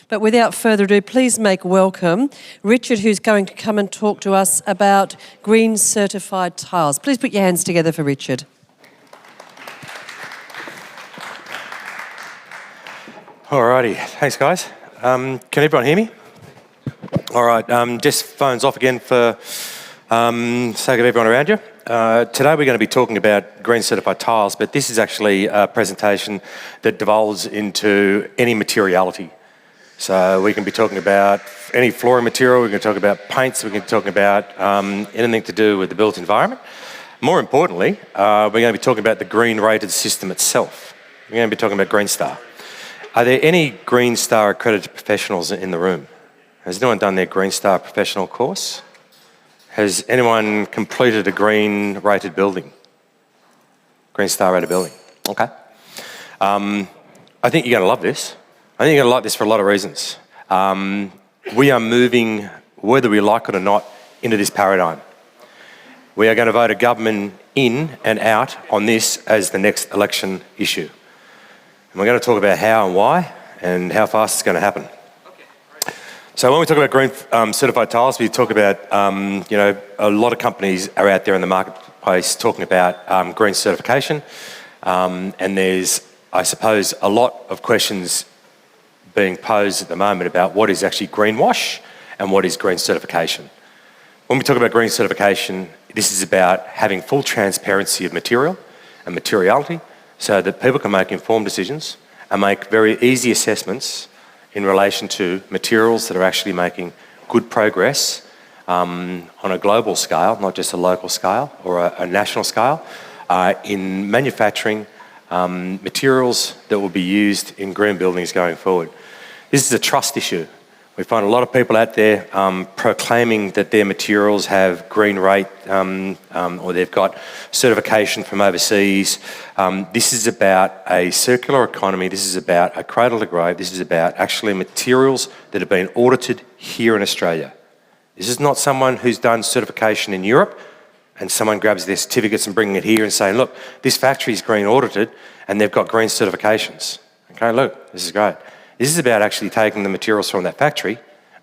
But without further ado, please make welcome Richard, who's going to come and talk to us about green certified tiles. Please put your hands together for Richard. Alrighty, thanks guys. Can everyone hear me? All right, just phones off again for sake of everyone around you. Today we're going to be talking about green certified tiles, but this is actually a presentation that devolves into any materiality. So we can be talking about any flooring material, we can talk about paints, we can talk about anything to do with the built environment. More importantly, we're going to be talking about the green rated system itself. We're going to be talking about Green Star. Are there any Green Star accredited professionals in the room? Has anyone done their Green Star professional course? Has anyone completed a green rated building? Green Star rated building, okay. I think you're going to love this. I think you're going to like this for a lot of reasons. We are moving, whether we like it or not, into this paradigm. We are going to vote a government in and out on this as the next election issue. And we're going to talk about how and why and how fast it's going to happen. So when we talk about green certified tiles, we talk about, a lot of companies are out there in the marketplace talking about green certification. And there's, I suppose, a lot of questions being posed at the moment about what is actually greenwash and what is green certification. When we talk about green certification, this is about having full transparency of material and materiality so that people can make informed decisions and make very easy assessments in relation to materials that are actually making good progress on a global scale, not just a local scale or a national scale, in manufacturing materials that will be used in green buildings going forward. This is a trust issue. We find a lot of people out there proclaiming that their materials have green rate or they've got certification from overseas. This is about a circular economy. This is about a cradle to grave. This is about actually materials that have been audited here in Australia. This is not someone who's done certification in Europe and someone grabs their certificates and bringing it here and saying, look, this factory is green audited and they've got green certifications. Okay, look, this is great. This is about actually taking the materials from that factory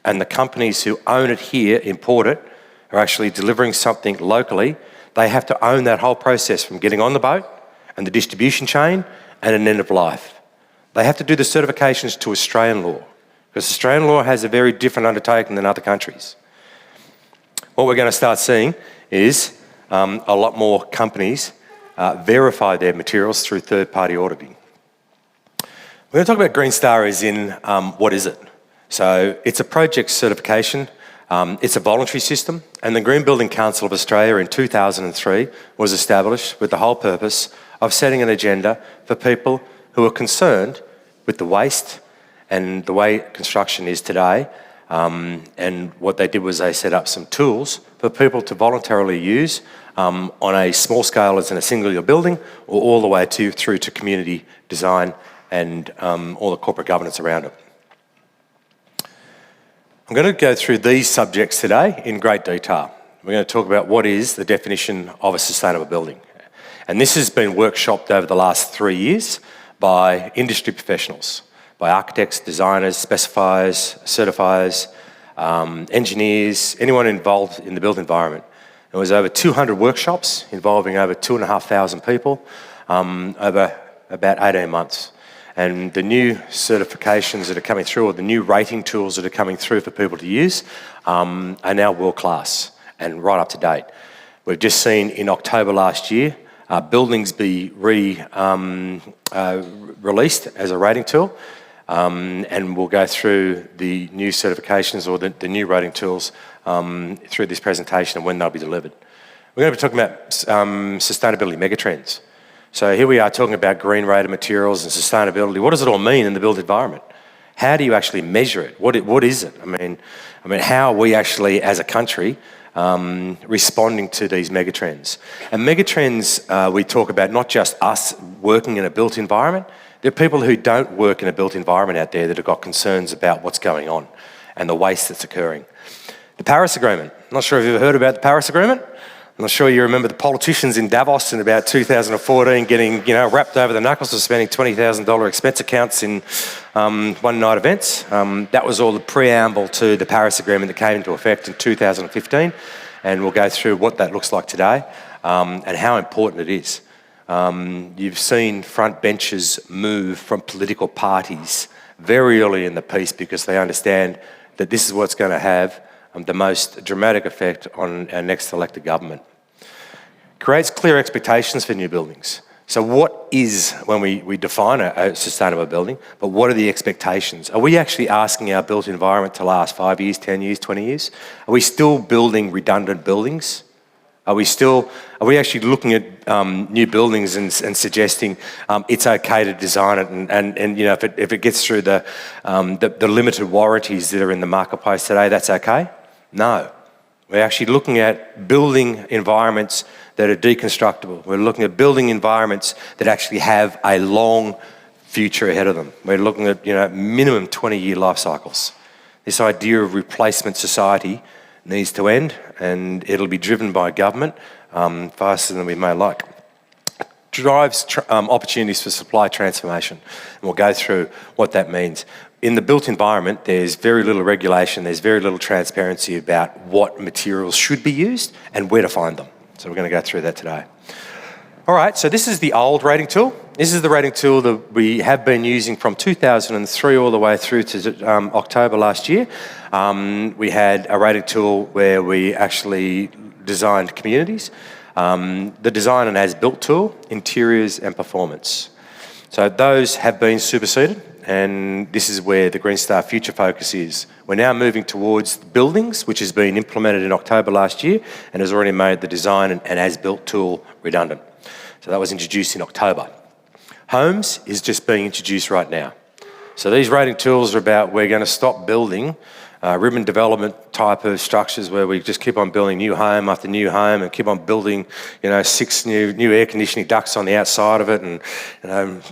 and the companies who own it here, import it, are actually delivering something locally. They have to own that whole process from getting on the boat and the distribution chain and an end of life. They have to do the certifications to Australian law because Australian law has a very different undertaking than other countries. What we're going to start seeing is a lot more companies verify their materials through third-party auditing. We're going to talk about Green Star as in what is it? So it's a project certification, it's a voluntary system, and the Green Building Council of Australia in 2003 was established with the whole purpose of setting an agenda for people who are concerned with the waste and the way construction is today. And what they did was they set up some tools for people to voluntarily use on a small scale as in a single building or all the way through to community design and all the corporate governance around it. I'm going to go through these subjects today in great detail. We're going to talk about what is the definition of a sustainable building. And this has been workshopped over the last 3 years by industry professionals, by architects, designers, specifiers, certifiers, engineers, anyone involved in the built environment. There was over 200 workshops involving over 2,500 people over about 18 months. And the new certifications that are coming through, or the new rating tools that are coming through for people to use, are now world class and right up to date. We've just seen in October last year, buildings be released as a rating tool, and we'll go through the new certifications or the new rating tools through this presentation and when they'll be delivered. We're going to be talking about sustainability megatrends. So here we are talking about green rated materials and sustainability. What does it all mean in the built environment? How do you actually measure it? What is it? I mean, how are we actually, as a country, responding to these megatrends? And megatrends, we talk about not just us working in a built environment. There are people who don't work in a built environment out there that have got concerns about what's going on and the waste that's occurring. The Paris Agreement. I'm not sure if you've ever heard about the Paris Agreement. And I'm sure you remember the politicians in Davos in about 2014 getting, wrapped over the knuckles of spending $20,000 expense accounts in one-night events. That was all the preamble to the Paris Agreement that came into effect in 2015, and we'll go through what that looks like today and how important it is. You've seen front benches move from political parties very early in the piece because they understand that this is what's going to have the most dramatic effect on our next elected government. Creates clear expectations for new buildings. So what is, when we define a sustainable building, but what are the expectations? Are we actually asking our built environment to last 5 years, 10 years, 20 years? Are we still building redundant buildings? Are we actually looking at new buildings and suggesting it's okay to design it and if it gets through the limited warranties that are in the marketplace today, that's okay? No. We're actually looking at building environments that are deconstructible. We're looking at building environments that actually have a long future ahead of them. We're looking at minimum 20-year life cycles. This idea of replacement society needs to end, and it'll be driven by government faster than we may like. Drives opportunities for supply transformation, and we'll go through what that means. In the built environment, there's very little regulation, there's very little transparency about what materials should be used and where to find them. So we're going to go through that today. All right, so this is the old rating tool. This is the rating tool that we have been using from 2003 all the way through to October last year. We had a rating tool where we actually designed communities. The design and as-built tool, interiors and performance. So those have been superseded, and this is where the Green Star Future Focus is. We're now moving towards buildings, which has been implemented in October last year and has already made the design and as-built tool redundant. So that was introduced in October. Homes is just being introduced right now. So these rating tools are about we're going to stop building ribbon development type of structures where we just keep on building new home after new home and keep on building, 6 new air conditioning ducts on the outside of it, and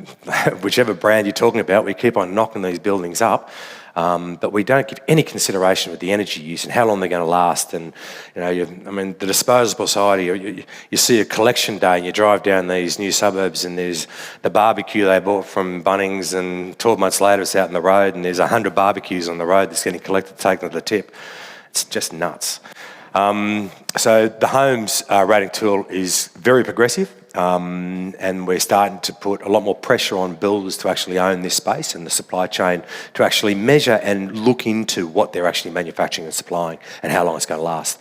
whichever brand you're talking about, we keep on knocking these buildings up. But we don't give any consideration with the energy use and how long they're going to last. And the disposable side, you see a collection day and you drive down these new suburbs and there's the barbecue they bought from Bunnings, and 12 months later it's out in the road and there's 100 barbecues on the road that's getting collected, taken to the tip. It's just nuts. So the homes rating tool is very progressive. And we're starting to put a lot more pressure on builders to actually own this space and the supply chain to actually measure and look into what they're actually manufacturing and supplying and how long it's going to last.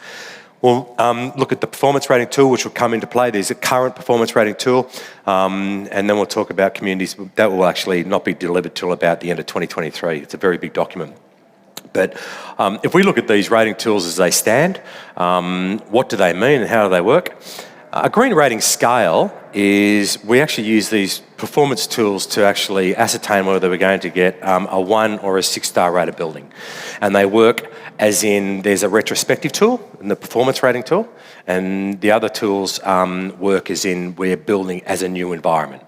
We'll look at the performance rating tool, which will come into play. There's a current performance rating tool, and then we'll talk about communities. That will actually not be delivered till about the end of 2023. It's a very big document. But if we look at these rating tools as they stand, what do they mean and how do they work? A green rating scale is, we actually use these performance tools to actually ascertain whether we're going to get a 1 or a 6-star rated building. And they work as in, there's a retrospective tool and the performance rating tool, and the other tools work as in we're building as a new environment.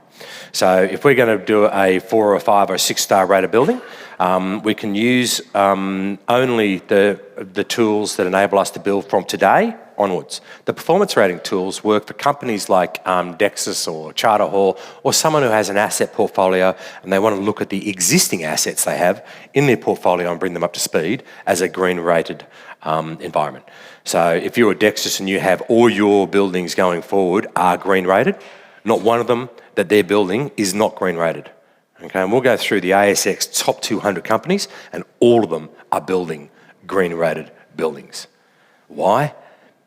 So if we're going to do a 4 or a 5 or a 6-star rated building, we can use only the tools that enable us to build from today onwards. The performance rating tools work for companies like Dexus or Charter Hall, or someone who has an asset portfolio and they want to look at the existing assets they have in their portfolio and bring them up to speed as a green rated environment. So if you're a Dexus and you have all your buildings going forward are green rated, not one of them that they're building is not green rated. Okay, and we'll go through the ASX top 200 companies and all of them are building green rated buildings. Why?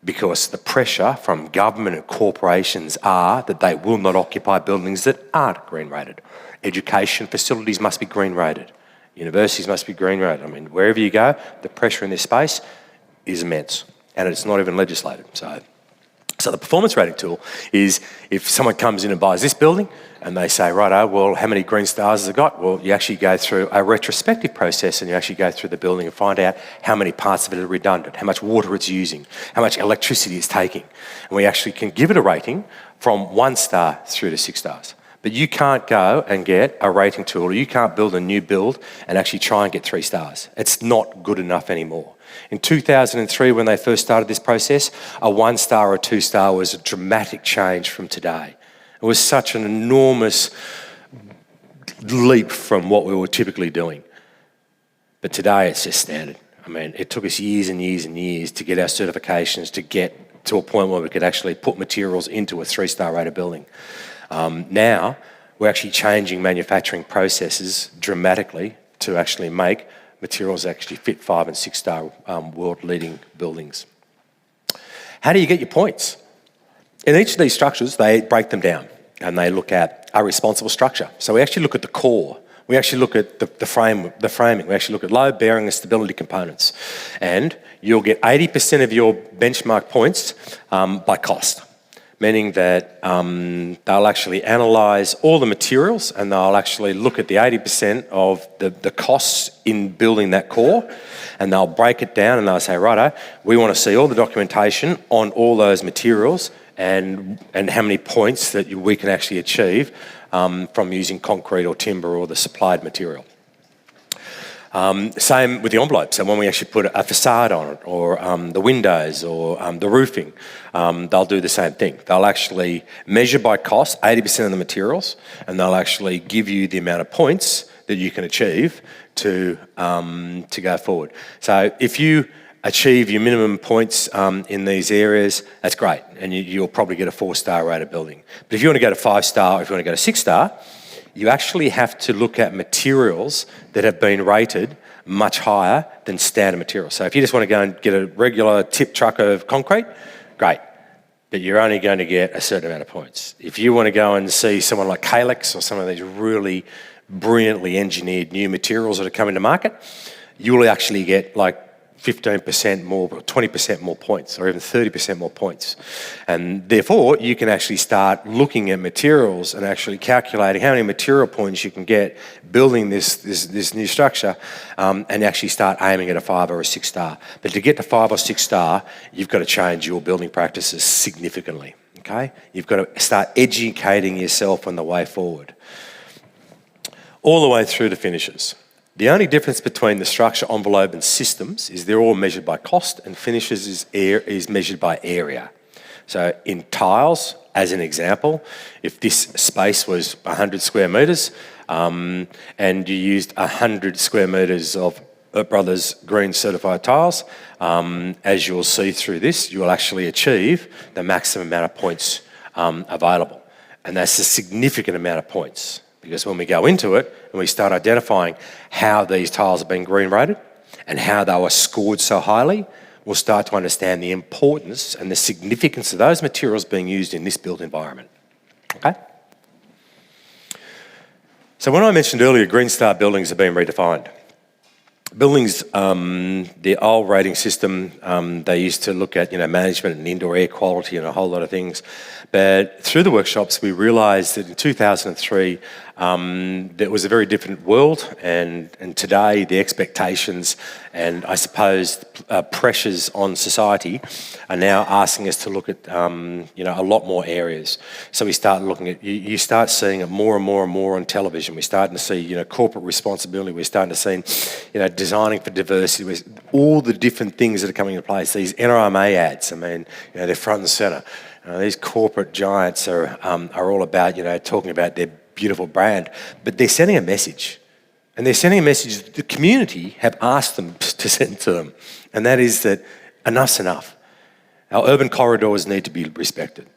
Because the pressure from government and corporations are that they will not occupy buildings that aren't green rated. Education facilities must be green rated. Universities must be green rated. Wherever you go, the pressure in this space is immense, and it's not even legislated. So the performance rating tool is, if someone comes in and buys this building and they say, righto, well, how many green stars has it got? Well, you actually go through a retrospective process and you actually go through the building and find out how many parts of it are redundant, how much water it's using, how much electricity it's taking. And we actually can give it a rating from 1 star through to 6 stars. But you can't go and get a rating tool, or you can't build a new build and actually try and get 3 stars. It's not good enough anymore. In 2003, when they first started this process, a 1 star or 2 star was a dramatic change from today. It was such an enormous leap from what we were typically doing. But today it's just standard. I mean, it took us years and years and years to get our certifications to get to a point where we could actually put materials into a 3-star rated building. Now, we're actually changing manufacturing processes dramatically to actually make materials that actually fit 5 and 6 star world-leading buildings. How do you get your points? In each of these structures, they break them down and they look at a responsible structure. So we actually look at the core. We actually look at the framing. We actually look at load, bearing and stability components. And you'll get 80% of your benchmark points by cost, meaning that they'll actually analyse all the materials and they'll actually look at the 80% of the costs in building that core, and they'll break it down and they'll say, righto, we want to see all the documentation on all those materials and how many points that we can actually achieve from using concrete or timber or the supplied material. Same with the envelope. So when we actually put a facade on it, or the windows, or the roofing, they'll do the same thing. They'll actually measure by cost 80% of the materials, and they'll actually give you the amount of points that you can achieve to go forward. So if you achieve your minimum points in these areas, that's great, and you'll probably get a 4-star rated building. But if you want to go to 5-star, or if you want to go to 6-star, you actually have to look at materials that have been rated much higher than standard materials. So if you just want to go and get a regular tip truck of concrete, great, but you're only going to get a certain amount of points. If you want to go and see someone like Calyx or some of these really brilliantly engineered new materials that are coming to market, you will actually get like 15% more, or 20% more points, or even 30% more points. And therefore, you can actually start looking at materials and actually calculating how many material points you can get building this new structure, and actually start aiming at a 5 or a 6 star. But to get to 5 or 6 star, you've got to change your building practices significantly, okay? You've got to start educating yourself on the way forward. All the way through to finishes. The only difference between the structure, envelope and systems is they're all measured by cost, and finishes is measured by area. So in tiles, as an example, if this space was 100 square metres and you used 100 square metres of Earp Brothers green certified tiles, as you'll see through this, you will actually achieve the maximum amount of points available. And that's a significant amount of points. Because when we go into it and we start identifying how these tiles have been green rated and how they were scored so highly, we'll start to understand the importance and the significance of those materials being used in this built environment. Okay? So when I mentioned earlier, Green Star buildings have been redefined. Buildings, the old rating system, they used to look at management and indoor air quality and a whole lot of things. But through the workshops, we realised that in 2003, there was a very different world, and today the expectations and I suppose pressures on society are now asking us to look at a lot more areas. So we start looking at, you start seeing it more and more and more on television. We're starting to see corporate responsibility. We're starting to see designing for diversity. All the different things that are coming into place. These NRMA ads, I mean, they're front and centre. These corporate giants are all about talking about their beautiful brand, but they're sending a message. And they're sending a message that the community have asked them to send to them, and that is that enough's enough. Our urban corridors need to be respected.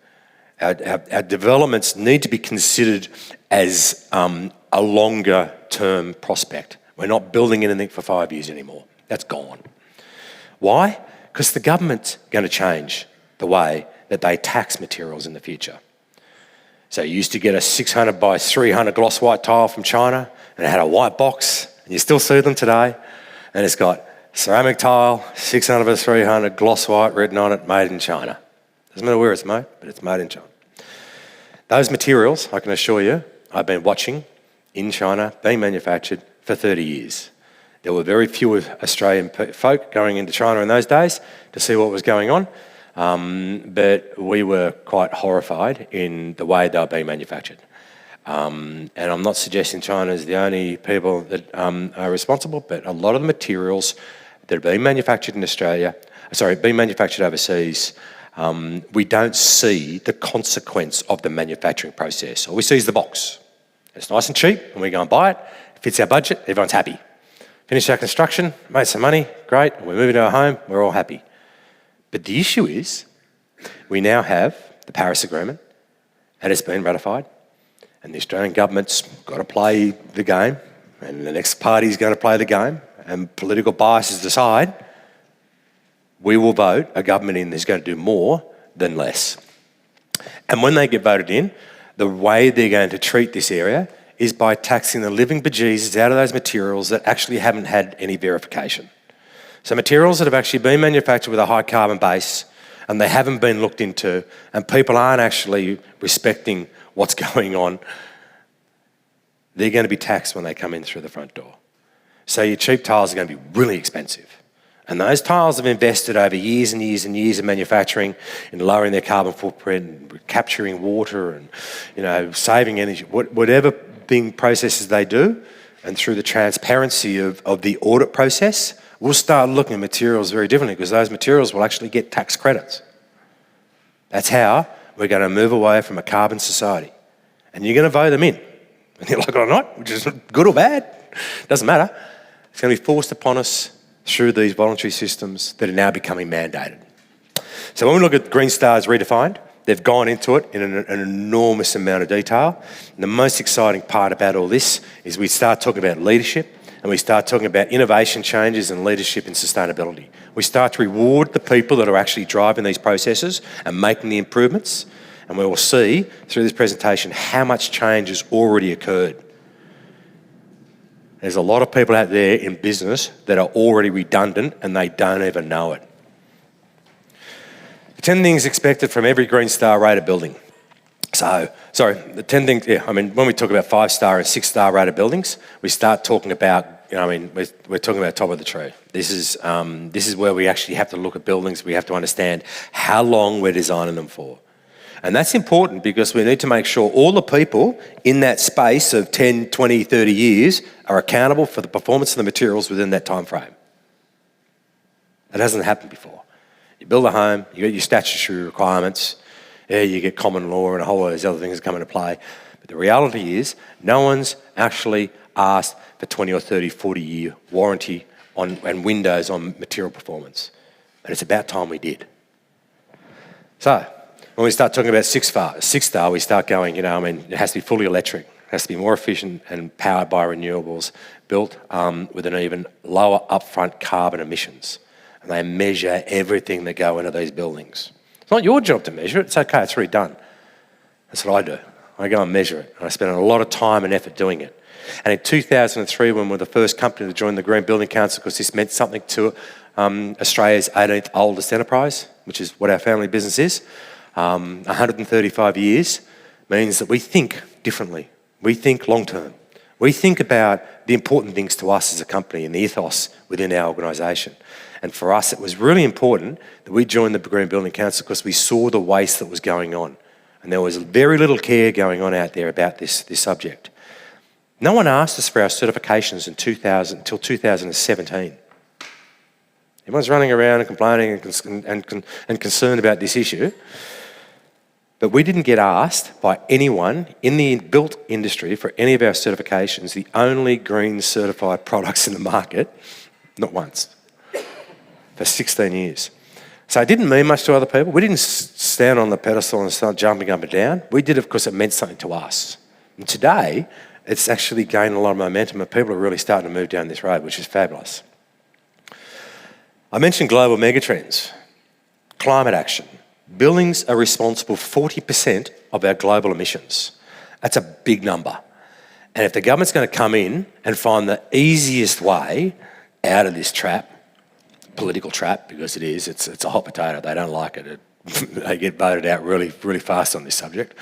Our developments need to be considered as a longer term prospect. We're not building anything for 5 years anymore. That's gone. Why? Because the government's going to change the way that they tax materials in the future. So you used to get a 600 by 300 gloss white tile from China, and it had a white box, and you still see them today, and it's got ceramic tile, 600 by 300, gloss white written on it, made in China. Doesn't matter where it's made, but it's made in China. Those materials, I can assure you, I've been watching in China being manufactured for 30 years. There were very few Australian folk going into China in those days to see what was going on. But we were quite horrified in the way they were being manufactured. And I'm not suggesting China is the only people that are responsible, but a lot of the materials that are being manufactured in Australia, being manufactured overseas, we don't see the consequence of the manufacturing process. All we see is the box. It's nice and cheap, and we go and buy it. It fits our budget, everyone's happy. Finish our construction, made some money, great, we're moving to our home, we're all happy. But the issue is, we now have the Paris Agreement, and it's been ratified, and the Australian government's got to play the game, and the next party's going to play the game, and political biases decide we will vote a government in that's going to do more than less. And when they get voted in, the way they're going to treat this area is by taxing the living bejesus out of those materials that actually haven't had any verification. So materials that have actually been manufactured with a high carbon base and they haven't been looked into and people aren't actually respecting what's going on, they're going to be taxed when they come in through the front door. So your cheap tiles are going to be really expensive. And those tiles have invested over years and years and years of manufacturing in lowering their carbon footprint, and capturing water and saving energy, whatever processes they do, and through the transparency of the audit process, we'll start looking at materials very differently because those materials will actually get tax credits. That's how we're going to move away from a carbon society. And you're going to vote them in. And you like it or not, which is good or bad, doesn't matter. It's going to be forced upon us through these voluntary systems that are now becoming mandated. So when we look at Green Star's redefined, they've gone into it in an enormous amount of detail. And the most exciting part about all this is we start talking about leadership and we start talking about innovation changes and leadership and sustainability. We start to reward the people that are actually driving these processes and making the improvements. And we will see through this presentation how much change has already occurred. There's a lot of people out there in business that are already redundant and they don't even know it. 10 things expected from every Green Star rated building. The 10 things, when we talk about 5-star and 6-star rated buildings, we start talking about, we're talking about top of the tree. This is where we actually have to look at buildings. We have to understand how long we're designing them for. And that's important because we need to make sure all the people in that space of 10, 20, 30 years are accountable for the performance of the materials within that time frame. That hasn't happened before. You build a home, you get your statutory requirements, you get common law and a whole lot of these other things come into play. But the reality is no one's actually asked for 20 or 30, 40-year warranty and windows on material performance. And it's about time we did. So when we start talking about 6-star, we start going, it has to be fully electric. It has to be more efficient and powered by renewables, built with an even lower upfront carbon emissions. And they measure everything that go into these buildings. It's not your job to measure it. It's okay, it's already done. That's what I do. I go and measure it. And I spend a lot of time and effort doing it. And in 2003, when we were the first company to join the Green Building Council, because this meant something to Australia's 18th oldest enterprise, which is what our family business is, 135 years means that we think differently. We think long term. We think about the important things to us as a company and the ethos within our organisation. And for us, it was really important that we joined the Green Building Council because we saw the waste that was going on. And there was very little care going on out there about this subject. No one asked us for our certifications until 2017. Everyone's running around and complaining and concerned about this issue. But we didn't get asked by anyone in the built industry for any of our certifications, the only green certified products in the market, not once, for 16 years. So it didn't mean much to other people. We didn't stand on the pedestal and start jumping up and down. We did it because it meant something to us. And today, it's actually gained a lot of momentum and people are really starting to move down this road, which is fabulous. I mentioned global megatrends, climate action. Buildings are responsible for 40% of our global emissions. That's a big number. And if the government's going to come in and find the easiest way out of this trap, political trap, because it's a hot potato, they don't like it. They get voted out really, really fast on this subject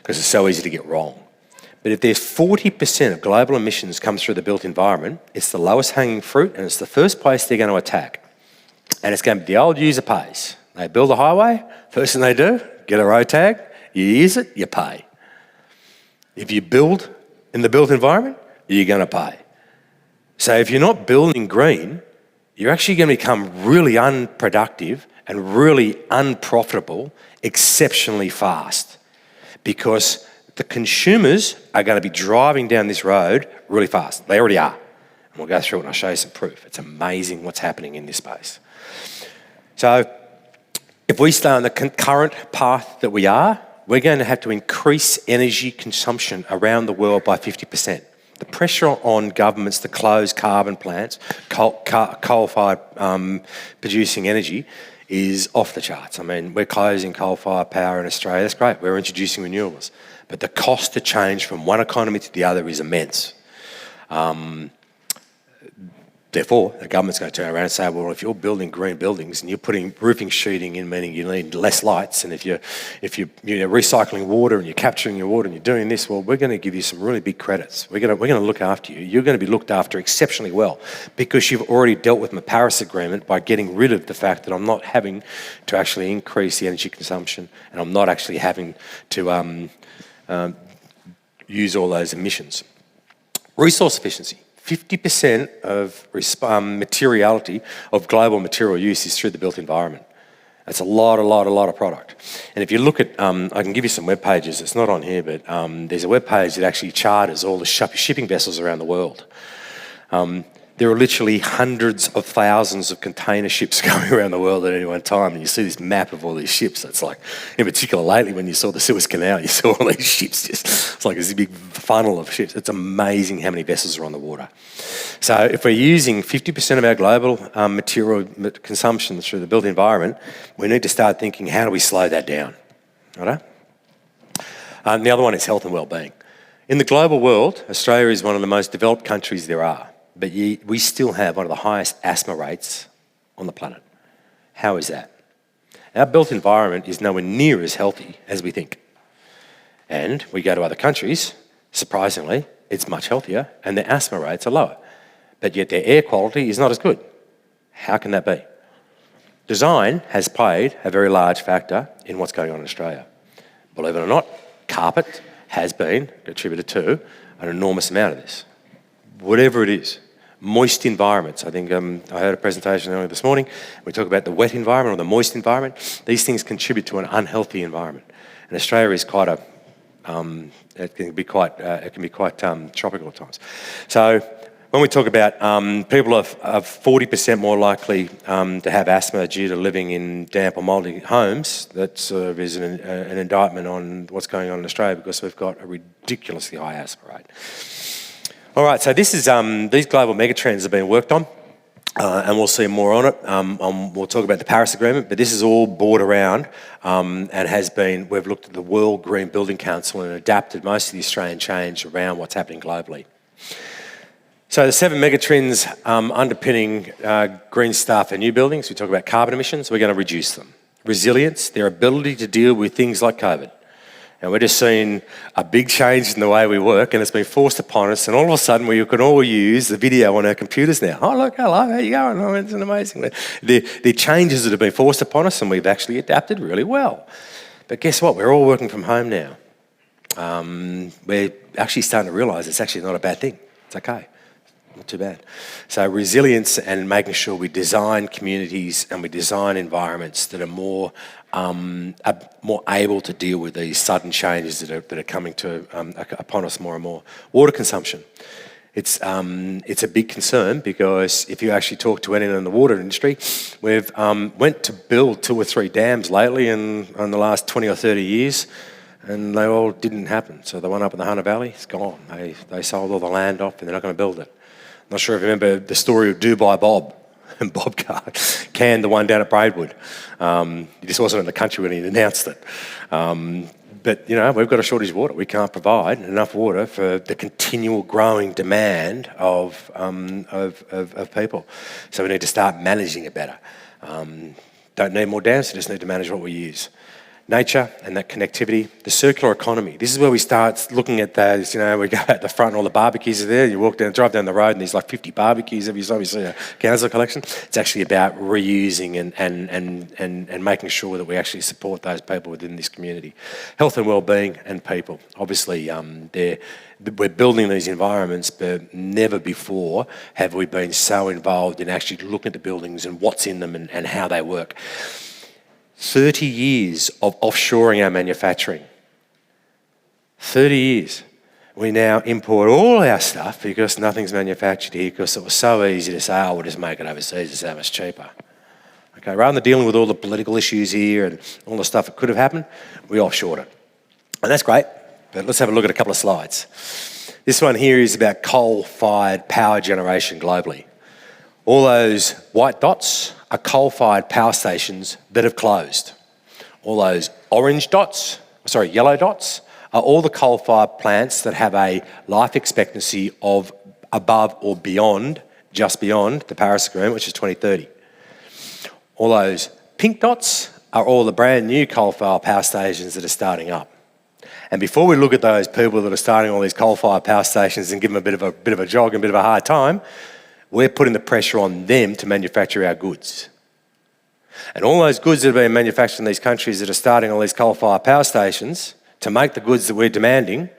because it's so easy to get wrong. But if there's 40% of global emissions comes through the built environment, it's the lowest hanging fruit and it's the first place they're going to attack. And it's going to be the old user pays. They build a highway, first thing they do, get a road tag, you use it, you pay. If you build in the built environment, you're going to pay. So if you're not building green, you're actually going to become really unproductive and really unprofitable exceptionally fast, because the consumers are going to be driving down this road really fast. They already are. And we'll go through it and I'll show you some proof. It's amazing what's happening in this space. So if we stay on the current path that we are, we're going to have to increase energy consumption around the world by 50%. The pressure on governments to close carbon plants, coal-fired producing energy, is off the charts. I mean, we're closing coal-fired power in Australia. That's great. We're introducing renewables. But the cost to change from one economy to the other is immense. Therefore, the government's going to turn around and say, well, if you're building green buildings and you're putting roofing sheeting in, meaning you need less lights, and if you're recycling water and you're capturing your water and you're doing this, well, we're going to give you some really big credits. We're going to look after you. You're going to be looked after exceptionally well, because you've already dealt with my Paris Agreement by getting rid of the fact that I'm not having to actually increase the energy consumption, and I'm not actually having to use all those emissions. Resource efficiency. 50% of materiality of global material use is through the built environment. That's a lot of product. And if you look at, I can give you some web pages. It's not on here, but there's a web page that actually charters all the shipping vessels around the world. There are literally hundreds of thousands of container ships going around the world at any one time, and you see this map of all these ships. It's like, in particular lately when you saw the Suez Canal, you saw all these ships it's like this big funnel of ships. It's amazing how many vessels are on the water. So if we're using 50% of our global material consumption through the built environment, we need to start thinking, how do we slow that down? Right? The other one is health and well-being. In the global world, Australia is one of the most developed countries there are. But we still have one of the highest asthma rates on the planet. How is that? Our built environment is nowhere near as healthy as we think. And we go to other countries, surprisingly, it's much healthier, and their asthma rates are lower. But yet their air quality is not as good. How can that be? Design has played a very large factor in what's going on in Australia. Believe it or not, carpet has been contributed to an enormous amount of this. Whatever it is. Moist environments. I think I heard a presentation earlier this morning. We talk about the wet environment or the moist environment. These things contribute to an unhealthy environment. And Australia is quite a, it can be quite tropical at times. So when we talk about people are 40% more likely to have asthma due to living in damp or mouldy homes, that sort of is an indictment on what's going on in Australia, because we've got a ridiculously high asthma rate. All right, so this is these global megatrends have been worked on, and we'll see more on it. We'll talk about the Paris Agreement, but this is all brought around and has been. We've looked at the World Green Building Council and adapted most of the Australian change around what's happening globally. So the 7 megatrends underpinning green stuff and new buildings. We talk about carbon emissions. We're going to reduce them. Resilience, their ability to deal with things like COVID. And we're just seeing a big change in the way we work, and it's been forced upon us. And all of a sudden, we can all use the video on our computers now. Oh, look, hello, how you going? Oh, it's amazing. The changes that have been forced upon us, and we've actually adapted really well. But guess what? We're all working from home now. We're actually starting to realise it's actually not a bad thing. It's okay. Not too bad. So resilience and making sure we design communities and we design environments that are more able to deal with these sudden changes that are coming upon us more and more. Water consumption. It's a big concern, because if you actually talk to anyone in the water industry, we've went to build 2 or 3 dams lately in the last 20 or 30 years, and they all didn't happen. So the one up in the Hunter Valley, it's gone. They sold all the land off and they're not going to build it. Not sure if you remember the story of Dubai Bob and Bob canned the one down at Braidwood. He just wasn't in the country when he announced it. But, you know, we've got a shortage of water. We can't provide enough water for the continual growing demand of people. So we need to start managing it better. Don't need more dams, we just need to manage what we use. nature and that connectivity, the circular economy. This is where we start looking at those, we go out the front and all the barbecues are there. You drive down the road and there's like 50 barbecues every time you see a council collection. It's actually about reusing and making sure that we actually support those people within this community. Health and well-being and people. Obviously, we're building these environments, but never before have we been so involved in actually looking at the buildings and what's in them and how they work. 30 years of offshoring our manufacturing. 30 years. We now import all our stuff because nothing's manufactured here because it was so easy to say, we'll just make it overseas, it's that much cheaper. Okay, rather than dealing with all the political issues here and all the stuff that could have happened, we offshored it. And that's great, but let's have a look at a couple of slides. This one here is about coal-fired power generation globally. All those white dots are coal-fired power stations that have closed. All those yellow dots are all the coal-fired plants that have a life expectancy of above or beyond, just beyond the Paris Agreement, which is 2030. All those pink dots are all the brand new coal-fired power stations that are starting up. And before we look at those people that are starting all these coal-fired power stations and give them a bit of a jog and a bit of a hard time, we're putting the pressure on them to manufacture our goods. And all those goods that are being manufactured in these countries that are starting all these coal-fired power stations to make the goods that we're demanding,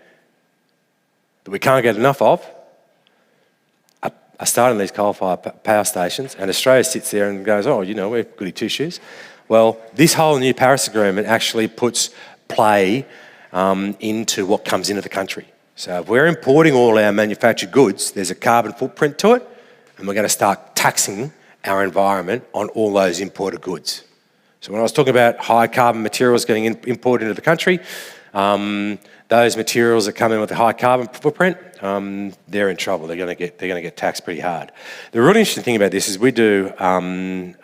that we can't get enough of, are starting these coal-fired power stations, and Australia sits there and goes, we're goody two-shoes. Well, this whole new Paris Agreement actually puts play into what comes into the country. So if we're importing all our manufactured goods, there's a carbon footprint to it, and we're going to start taxing our environment on all those imported goods. So when I was talking about high carbon materials getting imported into the country, those materials that come in with a high carbon footprint, they're in trouble. They're going to get taxed pretty hard. The really interesting thing about this is we've been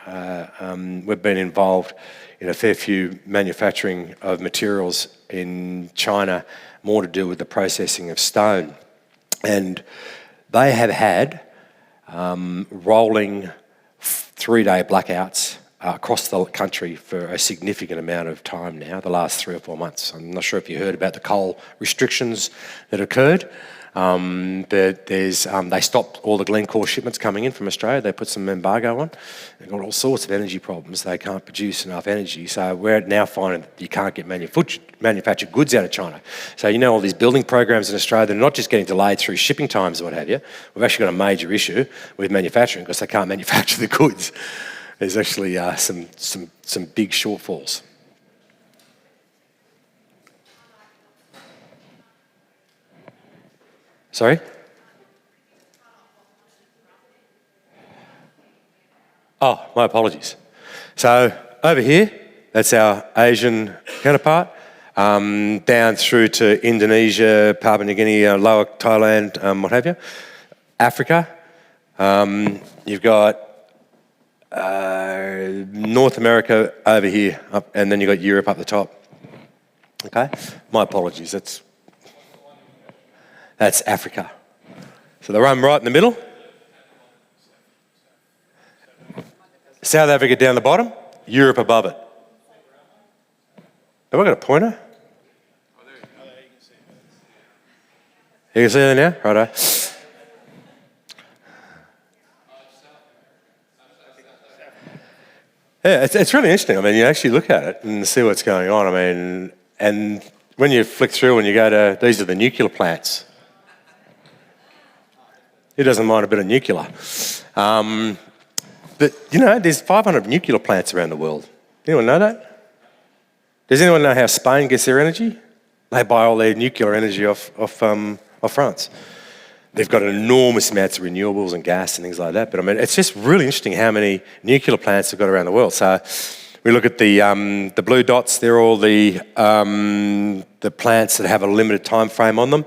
involved in a fair few manufacturing of materials in China, more to do with the processing of stone, and they have had rolling 3-day blackouts across the country for a significant amount of time now, the last 3 or 4 months. I'm not sure if you heard about the coal restrictions that occurred. They stopped all the Glencore shipments coming in from Australia. They put some embargo on. They've got all sorts of energy problems. They can't produce enough energy. So we're now finding that you can't get manufactured goods out of China. So all these building programs in Australia, they're not just getting delayed through shipping times or what have you. We've actually got a major issue with manufacturing because they can't manufacture the goods. There's actually some big shortfalls. Sorry? Oh, my apologies. So over here, that's our Asian counterpart, down through to Indonesia, Papua New Guinea, Lower Thailand, what have you. Africa, you've got North America over here, and then you've got Europe up the top. Okay? My apologies, that's Africa. So the one right in the middle. South Africa down the bottom, Europe above it. Have I got a pointer? You can see it now? Righto. Yeah, it's really interesting. I mean, you actually look at it and see what's going on. I mean, and when you flick through and you go to, these are the nuclear plants. Who doesn't mind a bit of nuclear? But, there's 500 nuclear plants around the world. Anyone know that? Does anyone know how Spain gets their energy? They buy all their nuclear energy off France. They've got enormous amounts of renewables and gas and things like that. But, I mean, it's just really interesting how many nuclear plants they've got around the world. So we look at the blue dots. They're all the plants that have a limited time frame on them.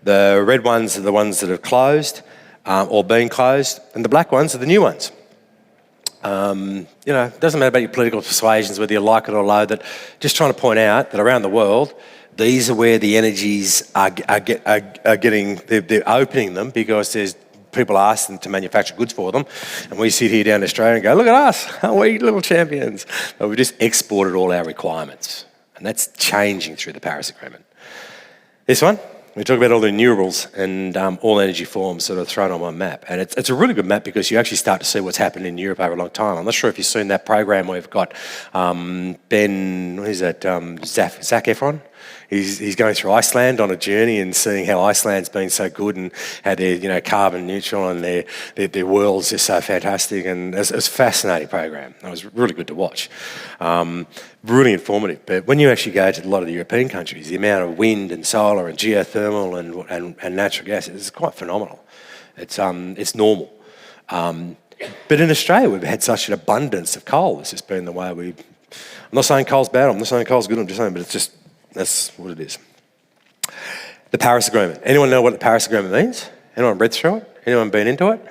The red ones are the ones that have closed or been closed. And the black ones are the new ones. It doesn't matter about your political persuasions, whether you like it or loathe it. Just trying to point out that around the world, these are where the energies are getting. They're opening them because there's people ask them to manufacture goods for them, and we sit here down in Australia and go, "Look at us, we little champions." But we just exported all our requirements, And that's changing through the Paris Agreement. This one, we talk about all the renewables and all energy forms sort of thrown on one map. And it's a really good map because you actually start to see what's happened in Europe over a long time. I'm not sure if you've seen that program where we've got Zac Efron. He's going through Iceland on a journey and seeing how Iceland's been so good and how they're carbon neutral and their world's just so fantastic. And it's a fascinating program. It was really good to watch. Really informative. But when you actually go to a lot of the European countries, the amount of wind and solar and geothermal and natural gas is quite phenomenal. It's normal. But in Australia, we've had such an abundance of coal. It's just been the way I'm not saying coal's bad, I'm not saying coal's good, I'm just saying, but that's what it is. The Paris Agreement. Anyone know what the Paris Agreement means? Anyone read through it? Anyone been into it?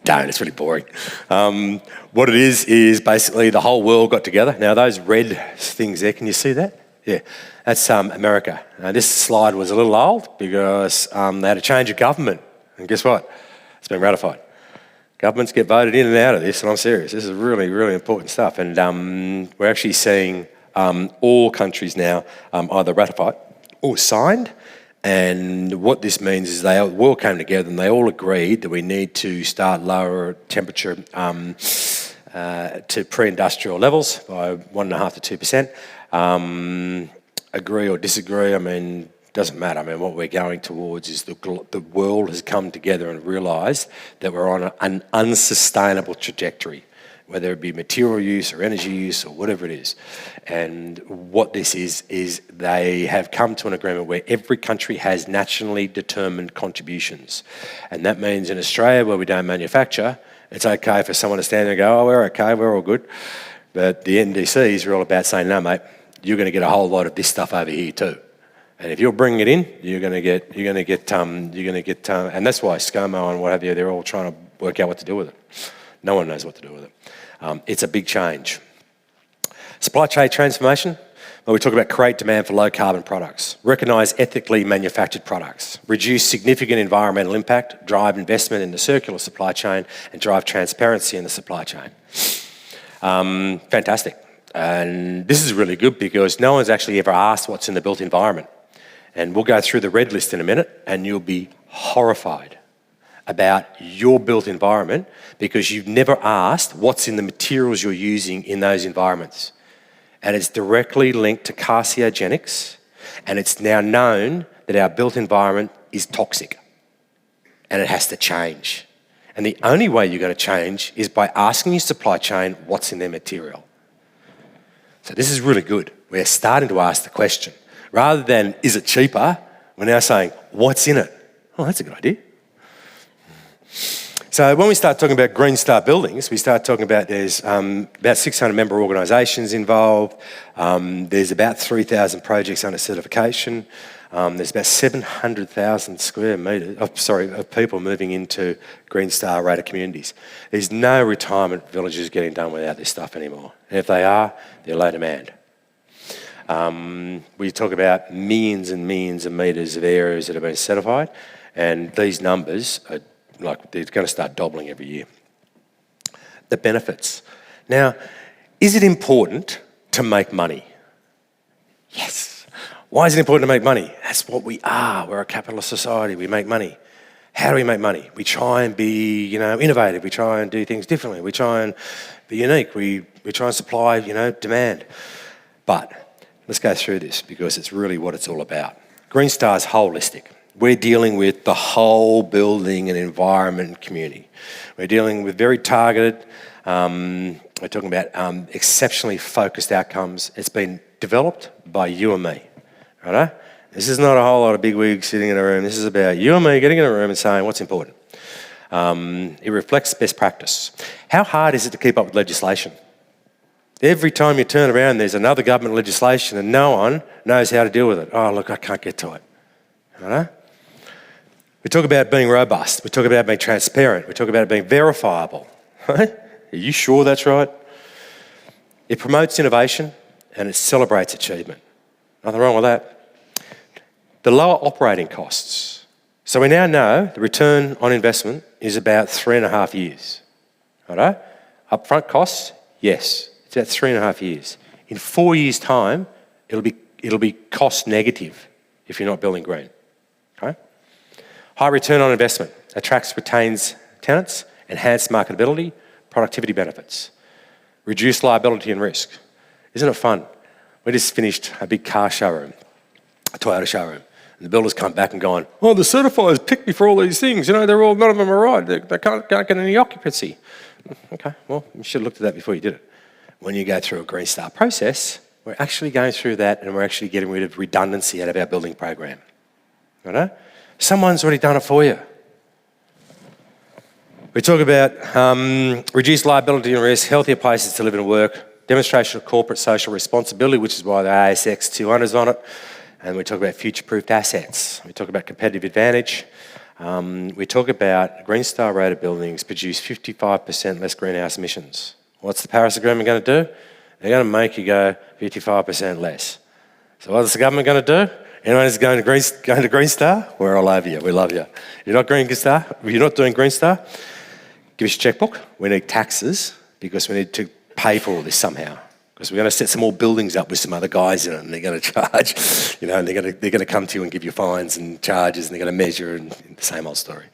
Don't, it's really boring. What it is basically the whole world got together. Now those red things there, can you see that? Yeah, that's America. Now this slide was a little old because they had a change of government. And guess what? It's been ratified. Governments get voted in and out of this, and I'm serious. This is really, really important stuff. And we're actually seeing all countries now either ratified or signed. And what this means is the world came together and they all agreed that we need to start lower temperature to pre-industrial levels by 1.5 to 2%. Agree or disagree, I mean, doesn't matter. I mean, what we're going towards is the world has come together and realised that we're on an unsustainable trajectory, whether it be material use or energy use or whatever it is. And what this is they have come to an agreement where every country has nationally determined contributions. And that means in Australia, where we don't manufacture, it's okay for someone to stand there and go, oh, we're okay, we're all good. But the NDCs are all about saying, no, mate, you're going to get a whole lot of this stuff over here too. And if you're bringing it in, you're going to get, and that's why ScoMo and what have you, they're all trying to work out what to do with it. No one knows what to do with it. It's a big change. Supply chain transformation. Well, we talk about create demand for low carbon products, recognise ethically manufactured products, reduce significant environmental impact, drive investment in the circular supply chain, and drive transparency in the supply chain. Fantastic. And this is really good because no one's actually ever asked what's in the built environment. And we'll go through the red list in a minute and you'll be horrified about your built environment because you've never asked what's in the materials you're using in those environments. And it's directly linked to carcinogenics, and it's now known that our built environment is toxic and it has to change. And the only way you're going to change is by asking your supply chain what's in their material. So this is really good. We're starting to ask the question. Rather than, is it cheaper, we're now saying, what's in it? Oh, that's a good idea. So when we start talking about Green Star buildings, we start talking about there's about 600 member organisations involved. There's about 3,000 projects under certification. There's about 700,000 square metres, of people moving into Green Star rated communities. There's no retirement villages getting done without this stuff anymore. And if they are, they're low demand. We talk about millions and millions of metres of areas that have been certified, and these numbers are they're going to start doubling every year. The benefits. Now, is it important to make money? Yes. Why is it important to make money? That's what we are. We're a capitalist society. We make money. How do we make money? We try and be, innovative. We try and do things differently. We try and be unique. We try and supply, demand. But let's go through this because it's really what it's all about. Green Star is holistic. We're dealing with the whole building and environment community. We're dealing with very targeted, we're talking about exceptionally focused outcomes. It's been developed by you and me, right? This is not a whole lot of bigwigs sitting in a room. This is about you and me getting in a room and saying what's important. It reflects best practice. How hard is it to keep up with legislation? Every time you turn around, there's another government legislation and no one knows how to deal with it. Oh, look, I can't get to it. Right? We talk about being robust. We talk about being transparent. We talk about being verifiable. Right? Are you sure that's right? It promotes innovation and it celebrates achievement. Nothing wrong with that. The lower operating costs. So we now know the return on investment is about 3.5 years. Right? Upfront costs, Yes, it's about 3.5 years. In 4 years' time, it'll be cost negative if you're not building green. Okay? High return on investment, attracts, retains tenants, enhanced marketability, productivity benefits, reduced liability and risk. Isn't it fun? We just finished a big car showroom, a Toyota showroom. And the builders come back and going, oh, the certifiers picked me for all these things. You know, none of them are right. They can't get any occupancy. Okay, well, you should have looked at that before you did it. When you go through a Green Star process, we're actually going through that and we're actually getting rid of redundancy out of our building program. You know? Someone's already done it for you. We talk about reduced liability and risk, healthier places to live and work, demonstration of corporate social responsibility, which is why the ASX 200 is on it. And we talk about future-proofed assets. We talk about competitive advantage. We talk about Green Star rated buildings produce 55% less greenhouse emissions. What's the Paris Agreement going to do? They're going to make you go 55% less. So what's the government going to do? Anyone who's going to Green Star? We're all over you. We love you. You're not Green Star? If you're not doing Green Star, give us your checkbook. We need taxes because we need to pay for all this somehow. Because we're going to set some more buildings up with some other guys in it, and they're going to charge, you know, and they're going to come to you and give you fines and charges, and they're going to measure, and the same old story.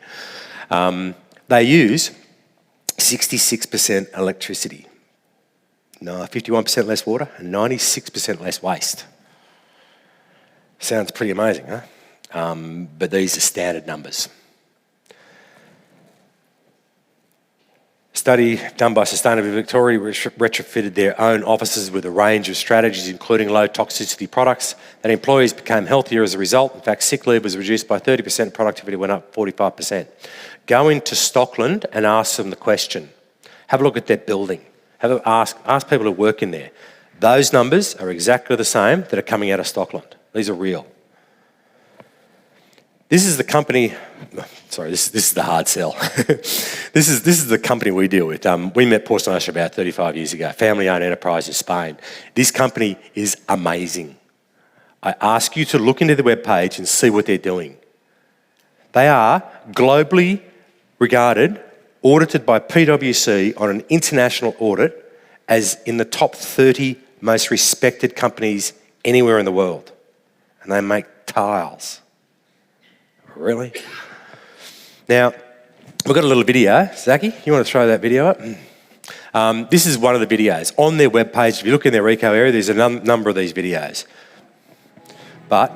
They use 66% electricity, 51% less water, and 96% less waste. Sounds pretty amazing, huh? But these are standard numbers. Study done by Sustainability Victoria retrofitted their own offices with a range of strategies, including low toxicity products, and employees became healthier as a result. In fact, sick leave was reduced by 30%, productivity went up 45%. Go into Stockland and ask them the question. Have a look at their building. Ask people who work in there. Those numbers are exactly the same that are coming out of Stockland. These are real. This is the company, sorry, this is the hard sell. This is the company we deal with. We met Paul Snow about 35 years ago, family-owned enterprise in Spain. This company is amazing. I ask you to look into the webpage and see what they're doing. They are globally regarded, audited by PwC on an international audit as in the top 30 most respected companies anywhere in the world. And they make tiles. Really? Now, we've got a little video. Zachy, you want to throw that video up? This is one of the videos. On their webpage, if you look in their eco area, there's a number of these videos. But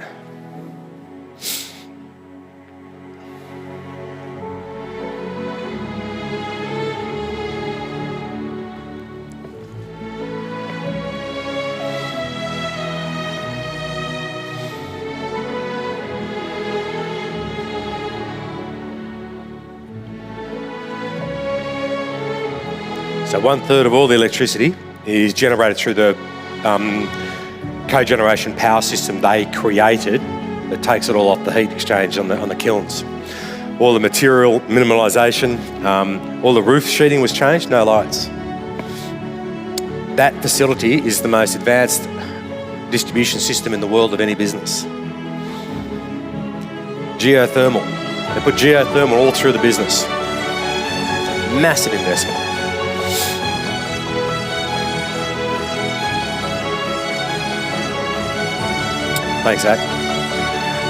so 1/3 of all the electricity is generated through the cogeneration power system they created that takes it all off the heat exchange on the kilns. All the material minimalisation, all the roof sheeting was changed, no lights. That facility is the most advanced distribution system in the world of any business. Geothermal. They put geothermal all through the business. Massive investment. Thanks, Zach.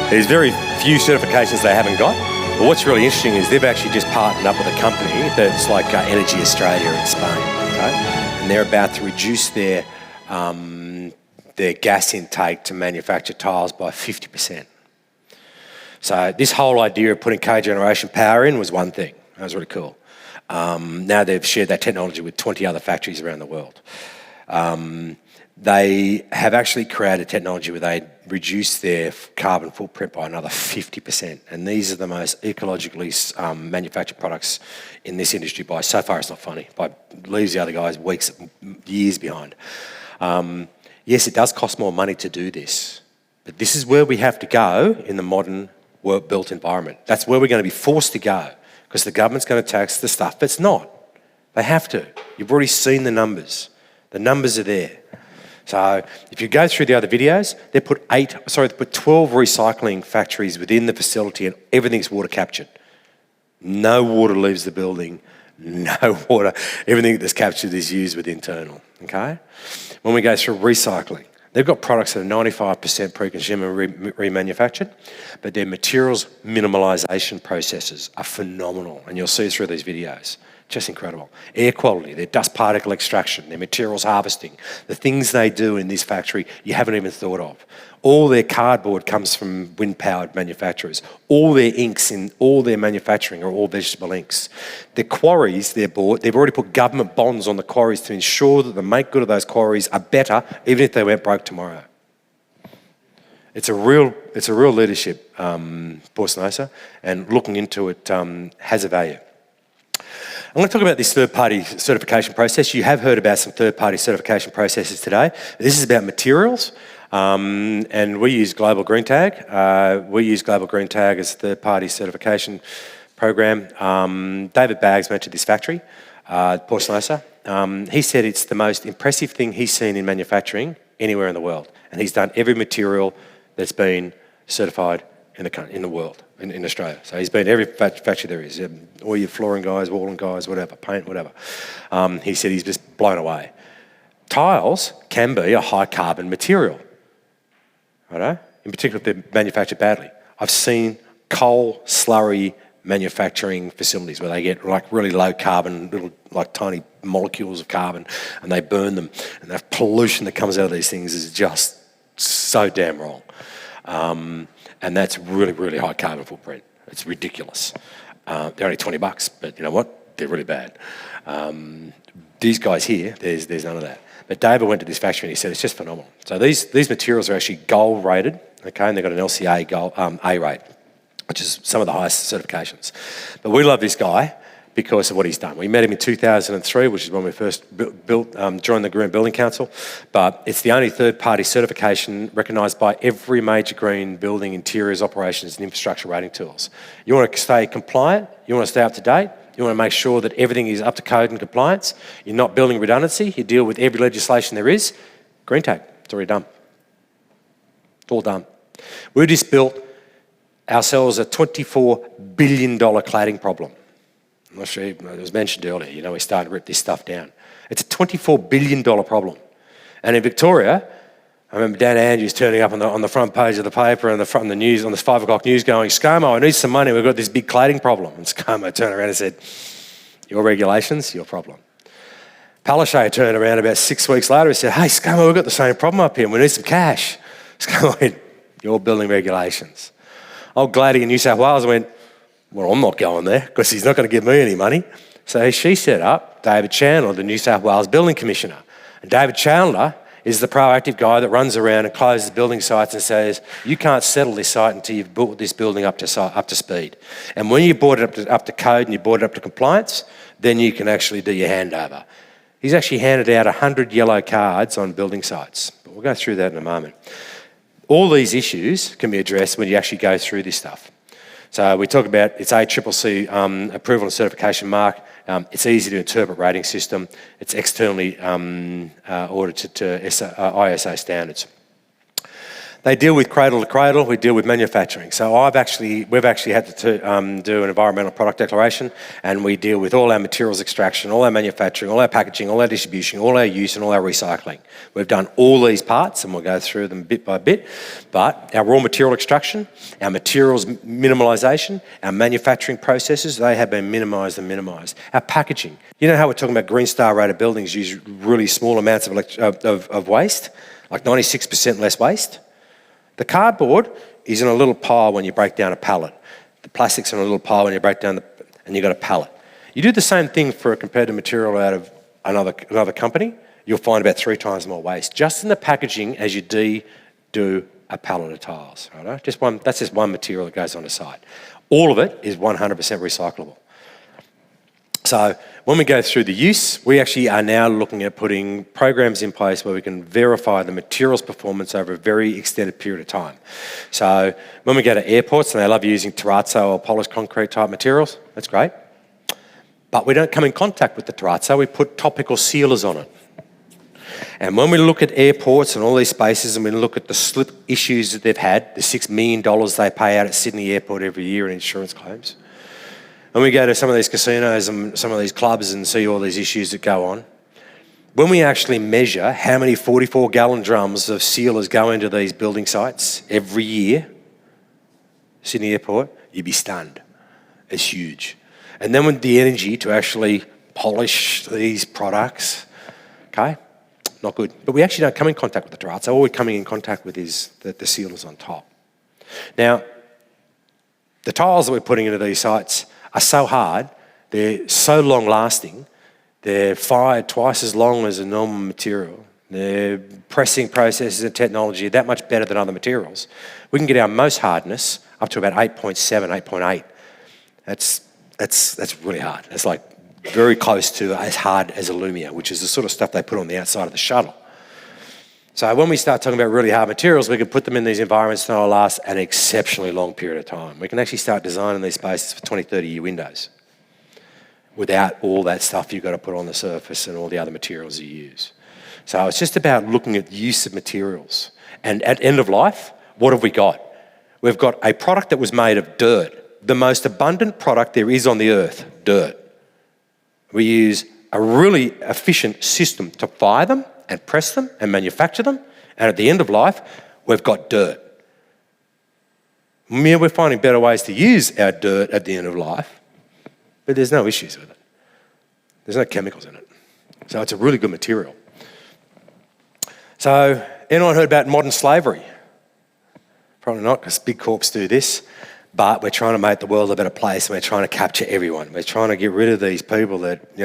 There's very few certifications they haven't got. But what's really interesting is they've actually just partnered up with a company that's like Energy Australia in Spain, okay? And they're about to reduce their gas intake to manufacture tiles by 50%. So this whole idea of putting cogeneration power in was one thing. That was really cool. Now they've shared that technology with 20 other factories around the world. They have actually created technology where they reduce their carbon footprint by another 50%. And these are the most ecologically manufactured products in this industry by, so far it's not funny, by leaves the other guys weeks, years behind. Yes, it does cost more money to do this, but this is where we have to go in the modern built environment. That's where we're going to be forced to go because the government's going to tax the stuff that's not. They have to. You've already seen the numbers. The numbers are there. So if you go through the other videos, they put 12 recycling factories within the facility and everything's water captured. No water leaves the building, no water. Everything that's captured is used with internal, okay? When we go through recycling, they've got products that are 95% pre-consumer remanufactured, but their materials minimalisation processes are phenomenal, and you'll see through these videos. Just incredible. Air quality, their dust particle extraction, their materials harvesting, the things they do in this factory you haven't even thought of. All their cardboard comes from wind-powered manufacturers. All their inks in all their manufacturing are all vegetable inks. The quarries they've already put government bonds on the quarries to ensure that the make good of those quarries are better, even if they went broke tomorrow. It's a real leadership, Borsonosa, and looking into it has a value. I'm going to talk about this third-party certification process. You have heard about some third-party certification processes today. This is about materials, and we use Global Green Tag. We use Global Green Tag as a third-party certification program. David Baggs mentioned this factory, Borsonosa. He said it's the most impressive thing he's seen in manufacturing anywhere in the world, and he's done every material that's been certified in the world, in Australia. So he's been every factory there is, all your flooring guys, walling guys, whatever, paint, whatever. He said he's just blown away. Tiles can be a high carbon material, righto? In particular if they're manufactured badly. I've seen coal slurry manufacturing facilities where they get like really low carbon, little like tiny molecules of carbon, and they burn them, and the pollution that comes out of these things is just so damn wrong. And that's really, really high carbon footprint. It's ridiculous. They're only $20, but you know what? They're really bad. These guys here, there's none of that. But David went to this factory and he said it's just phenomenal. So these materials are actually gold rated, okay, and they've got an LCA gold, A rate, which is some of the highest certifications. But we love this guy because of what he's done. We met him in 2003, which is when we first joined the Green Building Council, but it's the only third-party certification recognised by every major green building, interiors, operations and infrastructure rating tools. You want to stay compliant, you want to stay up to date, you want to make sure that everything is up to code and compliance, you're not building redundancy, you deal with every legislation there is, Green Tag, it's already done. It's all done. We just built ourselves a $24 billion cladding problem. I'm not sure, it was mentioned earlier, you know, we're starting to rip this stuff down. It's a $24 billion problem. And in Victoria, I remember Dan Andrews turning up on the front page of the paper and the news, on the 5 o'clock news going, ScoMo, I need some money, we've got this big cladding problem. And ScoMo turned around and said, your regulations, your problem. Palaszczuk turned around about 6 weeks later and said, hey ScoMo, we've got the same problem up here, we need some cash. ScoMo went, your building regulations. Old Glady in New South Wales went, well, I'm not going there because he's not going to give me any money. So she set up David Chandler, the New South Wales Building Commissioner. And David Chandler is the proactive guy that runs around and closes building sites and says, you can't settle this site until you've brought this building up to speed. And when you brought it up to code and you brought it up to compliance, then you can actually do your handover. He's actually handed out 100 yellow cards on building sites. But we'll go through that in a moment. All these issues can be addressed when you actually go through this stuff. So we talk about it's ACCC approval and certification mark. It's easy to interpret rating system. It's externally audited to ISO standards. They deal with cradle to cradle. We deal with manufacturing. So we've actually had to do an environmental product declaration, and we deal with all our materials extraction, all our manufacturing, all our packaging, all our distribution, all our use, and all our recycling. We've done all these parts, and we'll go through them bit by bit. But our raw material extraction, our materials minimalisation, our manufacturing processes, they have been minimised and minimised. Our packaging. You know how we're talking about Green Star rated buildings use really small amounts of waste, like 96% less waste? The cardboard is in a little pile when you break down a pallet. The plastic's in a little pile when you break down and you've got a pallet. You do the same thing for a competitive material out of another company, you'll find about 3 times more waste, just in the packaging as you do a pallet of tiles. Right? That's just one material that goes on the site. All of it is 100% recyclable. So when we go through the use, we actually are now looking at putting programs in place where we can verify the materials performance over a very extended period of time. So when we go to airports and they love using terrazzo or polished concrete type materials, that's great. But we don't come in contact with the terrazzo, we put topical sealers on it. And when we look at airports and all these spaces and we look at the slip issues that they've had, the $6 million they pay out at Sydney Airport every year in insurance claims, when we go to some of these casinos and some of these clubs and see all these issues that go on, when we actually measure how many 44-gallon drums of sealers go into these building sites every year, Sydney Airport, you'd be stunned. It's huge. And then with the energy to actually polish these products, okay, not good. But we actually don't come in contact with the drums. All we're coming in contact with is the sealers on top. Now, the tiles that we're putting into these sites are so hard, they're so long-lasting, they're fired twice as long as a normal material. Their pressing processes and technology are that much better than other materials. We can get our most hardness up to about 8.7, 8.8. That's really hard. It's like very close to as hard as alumina, which is the sort of stuff they put on the outside of the shuttle. So when we start talking about really hard materials, we can put them in these environments and they'll last an exceptionally long period of time. We can actually start designing these spaces for 20, 30-year windows without all that stuff you've got to put on the surface and all the other materials you use. So it's just about looking at the use of materials. And at end of life, what have we got? We've got a product that was made of dirt. The most abundant product there is on the earth, dirt. We use a really efficient system to fire them and press them and manufacture them. And at the end of life, we've got dirt. Yeah, we're finding better ways to use our dirt at the end of life, but there's no issues with it. There's no chemicals in it. So it's a really good material. So anyone heard about modern slavery? Probably not, because big corps do this. But we're trying to make the world a better place, and we're trying to capture everyone. We're trying to get rid of these people that,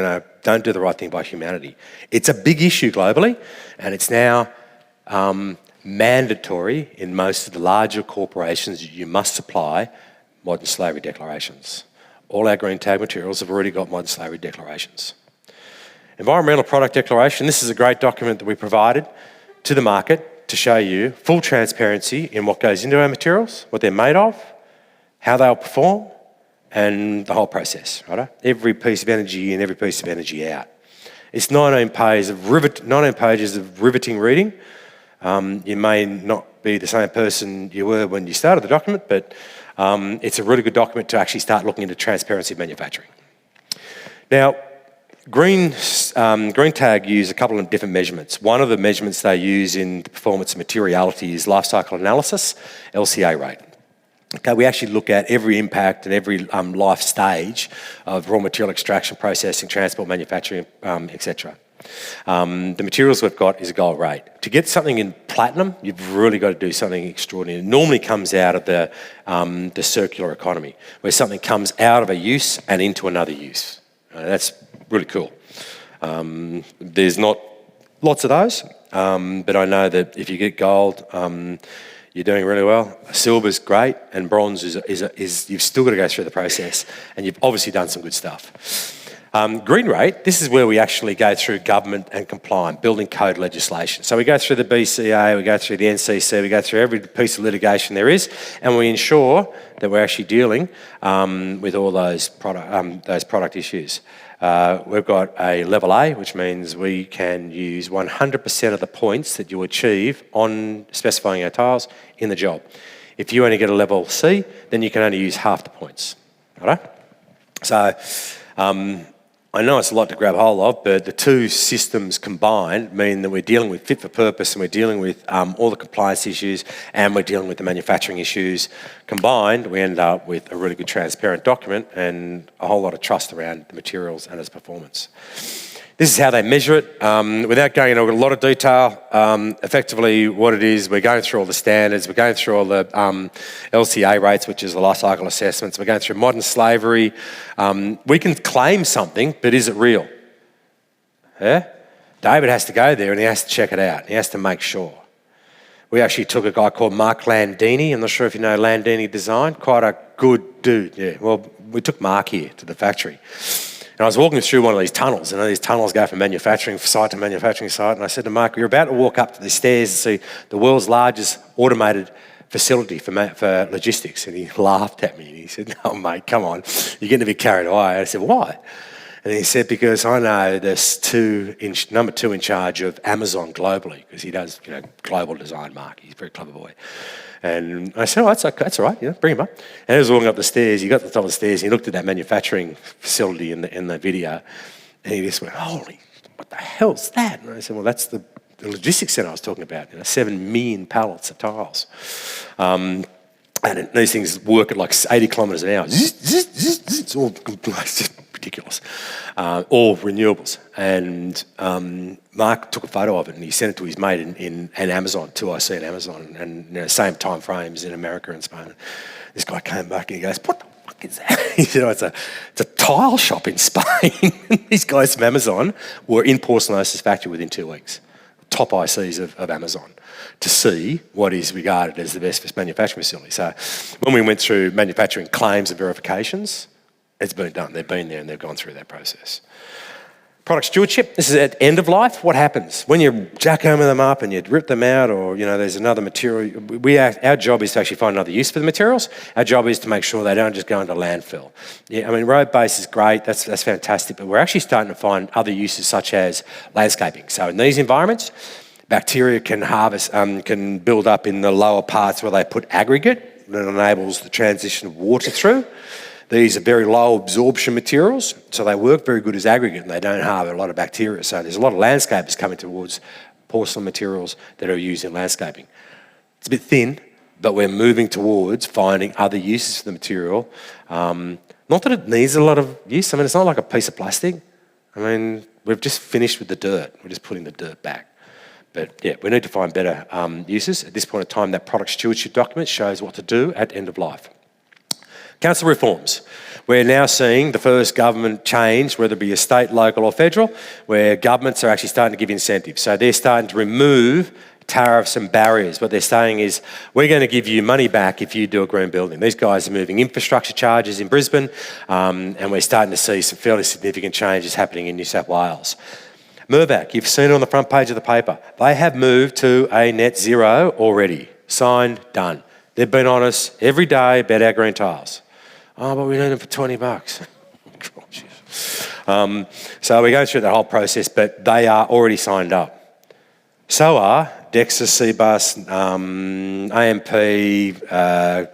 don't do the right thing by humanity. It's a big issue globally, and it's now mandatory in most of the larger corporations that you must supply modern slavery declarations. All our green tag materials have already got modern slavery declarations. Environmental product declaration, this is a great document that we provided to the market to show you full transparency in what goes into our materials, what they're made of, how they'll perform, and the whole process, right? Every piece of energy in, every piece of energy out. It's 19 pages of riveting reading. You may not be the same person you were when you started the document, but it's a really good document to actually start looking into transparency of manufacturing. Now, Green Tag use a couple of different measurements. One of the measurements they use in the performance of materiality is life cycle analysis, LCA rate. Okay, we actually look at every impact and every life stage of raw material extraction, processing, transport, manufacturing, etc. The materials we've got is a gold rate. To get something in platinum, you've really got to do something extraordinary. It normally comes out of the circular economy, where something comes out of a use and into another use. That's really cool. There's not lots of those, but I know that if you get gold, you're doing really well. Silver's great, and bronze is you've still got to go through the process, and you've obviously done some good stuff. Green rate, this is where we actually go through government and compliant, building code legislation. So we go through the BCA, we go through the NCC, we go through every piece of litigation there is, and we ensure that we're actually dealing with all those product issues. We've got a level A, which means we can use 100% of the points that you achieve on specifying our tiles in the job. If you only get a level C, then you can only use half the points. All right? So I know it's a lot to grab hold of, but the two systems combined mean that we're dealing with fit for purpose, and we're dealing with all the compliance issues, and we're dealing with the manufacturing issues. Combined, we end up with a really good transparent document and a whole lot of trust around the materials and its performance. This is how they measure it. Without going into a lot of detail, effectively what it is, we're going through all the standards, we're going through all the LCA rates, which is the life cycle assessments, we're going through modern slavery. We can claim something, but is it real? Yeah? David has to go there and he has to check it out. He has to make sure. We actually took a guy called Mark Landini. I'm not sure if you know Landini Design. Quite a good dude, yeah. Well, we took Mark here to the factory. And I was walking through one of these tunnels, and these tunnels go from manufacturing site to manufacturing site, and I said to Mark, we're about to walk up to the stairs and see the world's largest automated facility for logistics. And he laughed at me, and he said, "No, mate, come on, you're getting a bit carried away." I said, "Why?" And he said, because I know there's number two in charge of Amazon globally, because he does, global design, Mark. He's a very clever boy. And I said, that's okay, that's all right, bring him up. And he was walking up the stairs. He got to the top of the stairs, and he looked at that manufacturing facility in the video, and he just went, holy, what the hell's that? And I said, well, that's the logistics centre I was talking about, 7 million pallets of tiles. And these things work at like 80 kilometres an hour. It's all just ridiculous. All renewables. And Mark took a photo of it and he sent it to his mate in Amazon, 2IC in Amazon, and same time frames in America and Spain. This guy came back and he goes, what the fuck is that? He said, it's a tile shop in Spain. These guys from Amazon were in Porcelanosis factory within 2 weeks. Top ICs of Amazon, to see what is regarded as the best manufacturing facility. So when we went through manufacturing claims and verifications, it's been done. They've been there and they've gone through that process. Product stewardship, this is at end of life. What happens? When you jackhammer them up and you rip them out, or there's another material, our job is to actually find another use for the materials. Our job is to make sure they don't just go into landfill. Yeah, I mean, road base is great, that's fantastic, but we're actually starting to find other uses such as landscaping. So in these environments, bacteria can build up in the lower parts where they put aggregate that enables the transition of water through. These are very low absorption materials, so they work very good as aggregate and they don't harbour a lot of bacteria. So there's a lot of landscapers coming towards porcelain materials that are used in landscaping. It's a bit thin, but we're moving towards finding other uses for the material. Not that it needs a lot of use. I mean, it's not like a piece of plastic. I mean, we've just finished with the dirt. We're just putting the dirt back. But yeah, we need to find better uses. At this point in time, that product stewardship document shows what to do at end of life. Council reforms. We're now seeing the first government change, whether it be a state, local or federal, where governments are actually starting to give incentives. So they're starting to remove tariffs and barriers. What they're saying is, we're going to give you money back if you do a green building. These guys are moving infrastructure charges in Brisbane, and we're starting to see some fairly significant changes happening in New South Wales. Mirvac, you've seen it on the front page of the paper. They have moved to a net zero already. Signed, done. They've been honest every day about our green tiles. Oh, but we need them for $20. So we're going through that whole process, but they are already signed up. So are Dexter, CBus, AMP,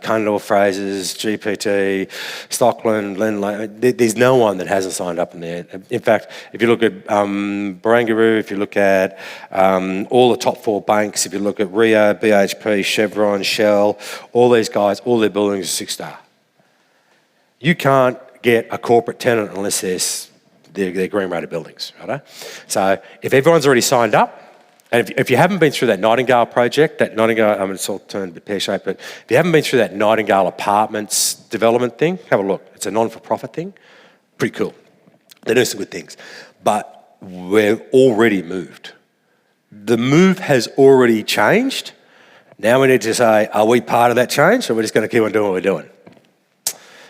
Cundall, Frasers, GPT, Stockland, Lendlease. There's no one that hasn't signed up in there. In fact, if you look at Barangaroo, if you look at all the top 4 banks, if you look at Rio, BHP, Chevron, Shell, all these guys, all their buildings are 6-star. You can't get a corporate tenant unless they're green rated buildings, right? So if everyone's already signed up, and if you haven't been through that Nightingale project, it's all turned a bit pear-shaped, but if you haven't been through that Nightingale Apartments development thing, have a look. It's a non-for-profit thing. Pretty cool. They do some good things. But we've already moved. The move has already changed. Now we need to say, are we part of that change, or we're just going to keep on doing what we're doing?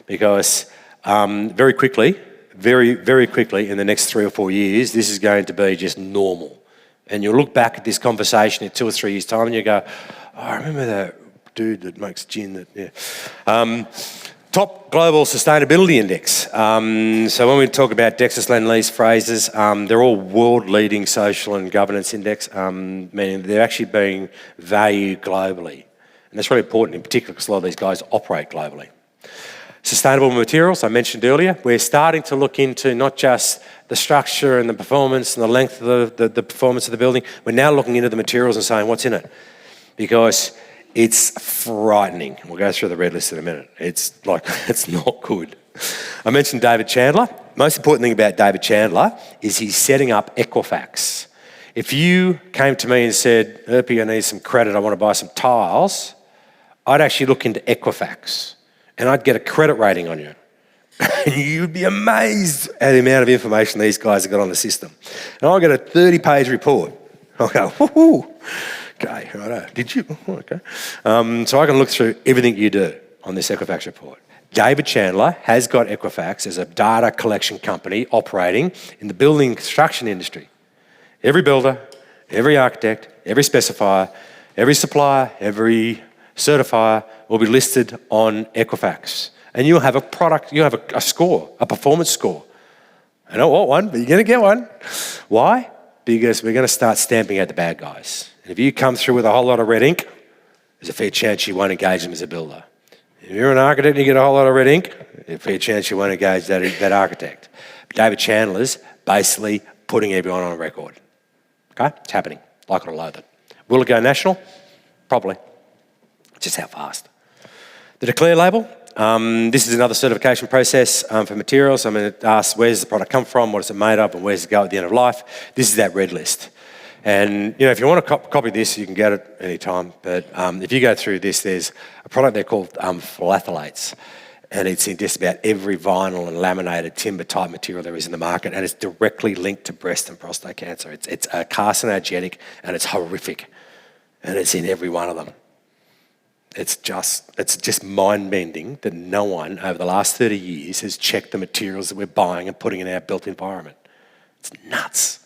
Because very quickly, very quickly, in the next 3 or 4 years, this is going to be just normal. And you'll look back at this conversation in 2 or 3 years' time and you go, oh, I remember that dude that makes gin. Top Global Sustainability Index. So when we talk about Dexus, Lendlease, Frasers, they're all world-leading social and governance index, meaning they're actually being valued globally. And that's really important, in particular, because a lot of these guys operate globally. Sustainable materials, I mentioned earlier, we're starting to look into not just the structure and the performance and the length of the performance of the building, we're now looking into the materials and saying what's in it. Because it's frightening. We'll go through the red list in a minute. It's not good. I mentioned David Chandler. Most important thing about David Chandler is he's setting up Equifax. If you came to me and said, Earp, I need some credit, I want to buy some tiles, I'd actually look into Equifax. And I'd get a credit rating on you. And you'd be amazed at the amount of information these guys have got on the system. And I'll get a 30-page report. I'll go, woohoo. Okay, righto. Did you? Oh, okay. So I can look through everything you do on this Equifax report. David Chandler has got Equifax as a data collection company operating in the building construction industry. Every builder, every architect, every specifier, every supplier, every certifier will be listed on Equifax. And you'll have a product, you'll have a score, a performance score. I don't want one, but you're going to get one. Why? Because we're going to start stamping out the bad guys. And if you come through with a whole lot of red ink, there's a fair chance you won't engage them as a builder. If you're an architect and you get a whole lot of red ink, there's a fair chance you won't engage that architect. David Chandler's basically putting everyone on a record. Okay? It's happening. Like it or loathe it. Will it go national? Probably. Just how fast. The Declare label. This is another certification process for materials. I'm going to ask, where's the product come from, what is it made of, and where's it go at the end of life. This is that red list. And if you want to copy this, you can get it anytime. But if you go through this, there's a product there called phthalates. And it's in just about every vinyl and laminated timber type material there is in the market. And it's directly linked to breast and prostate cancer. It's a carcinogenic and it's horrific. And it's in every one of them. It's just mind-bending that no one over the last 30 years has checked the materials that we're buying and putting in our built environment. It's nuts.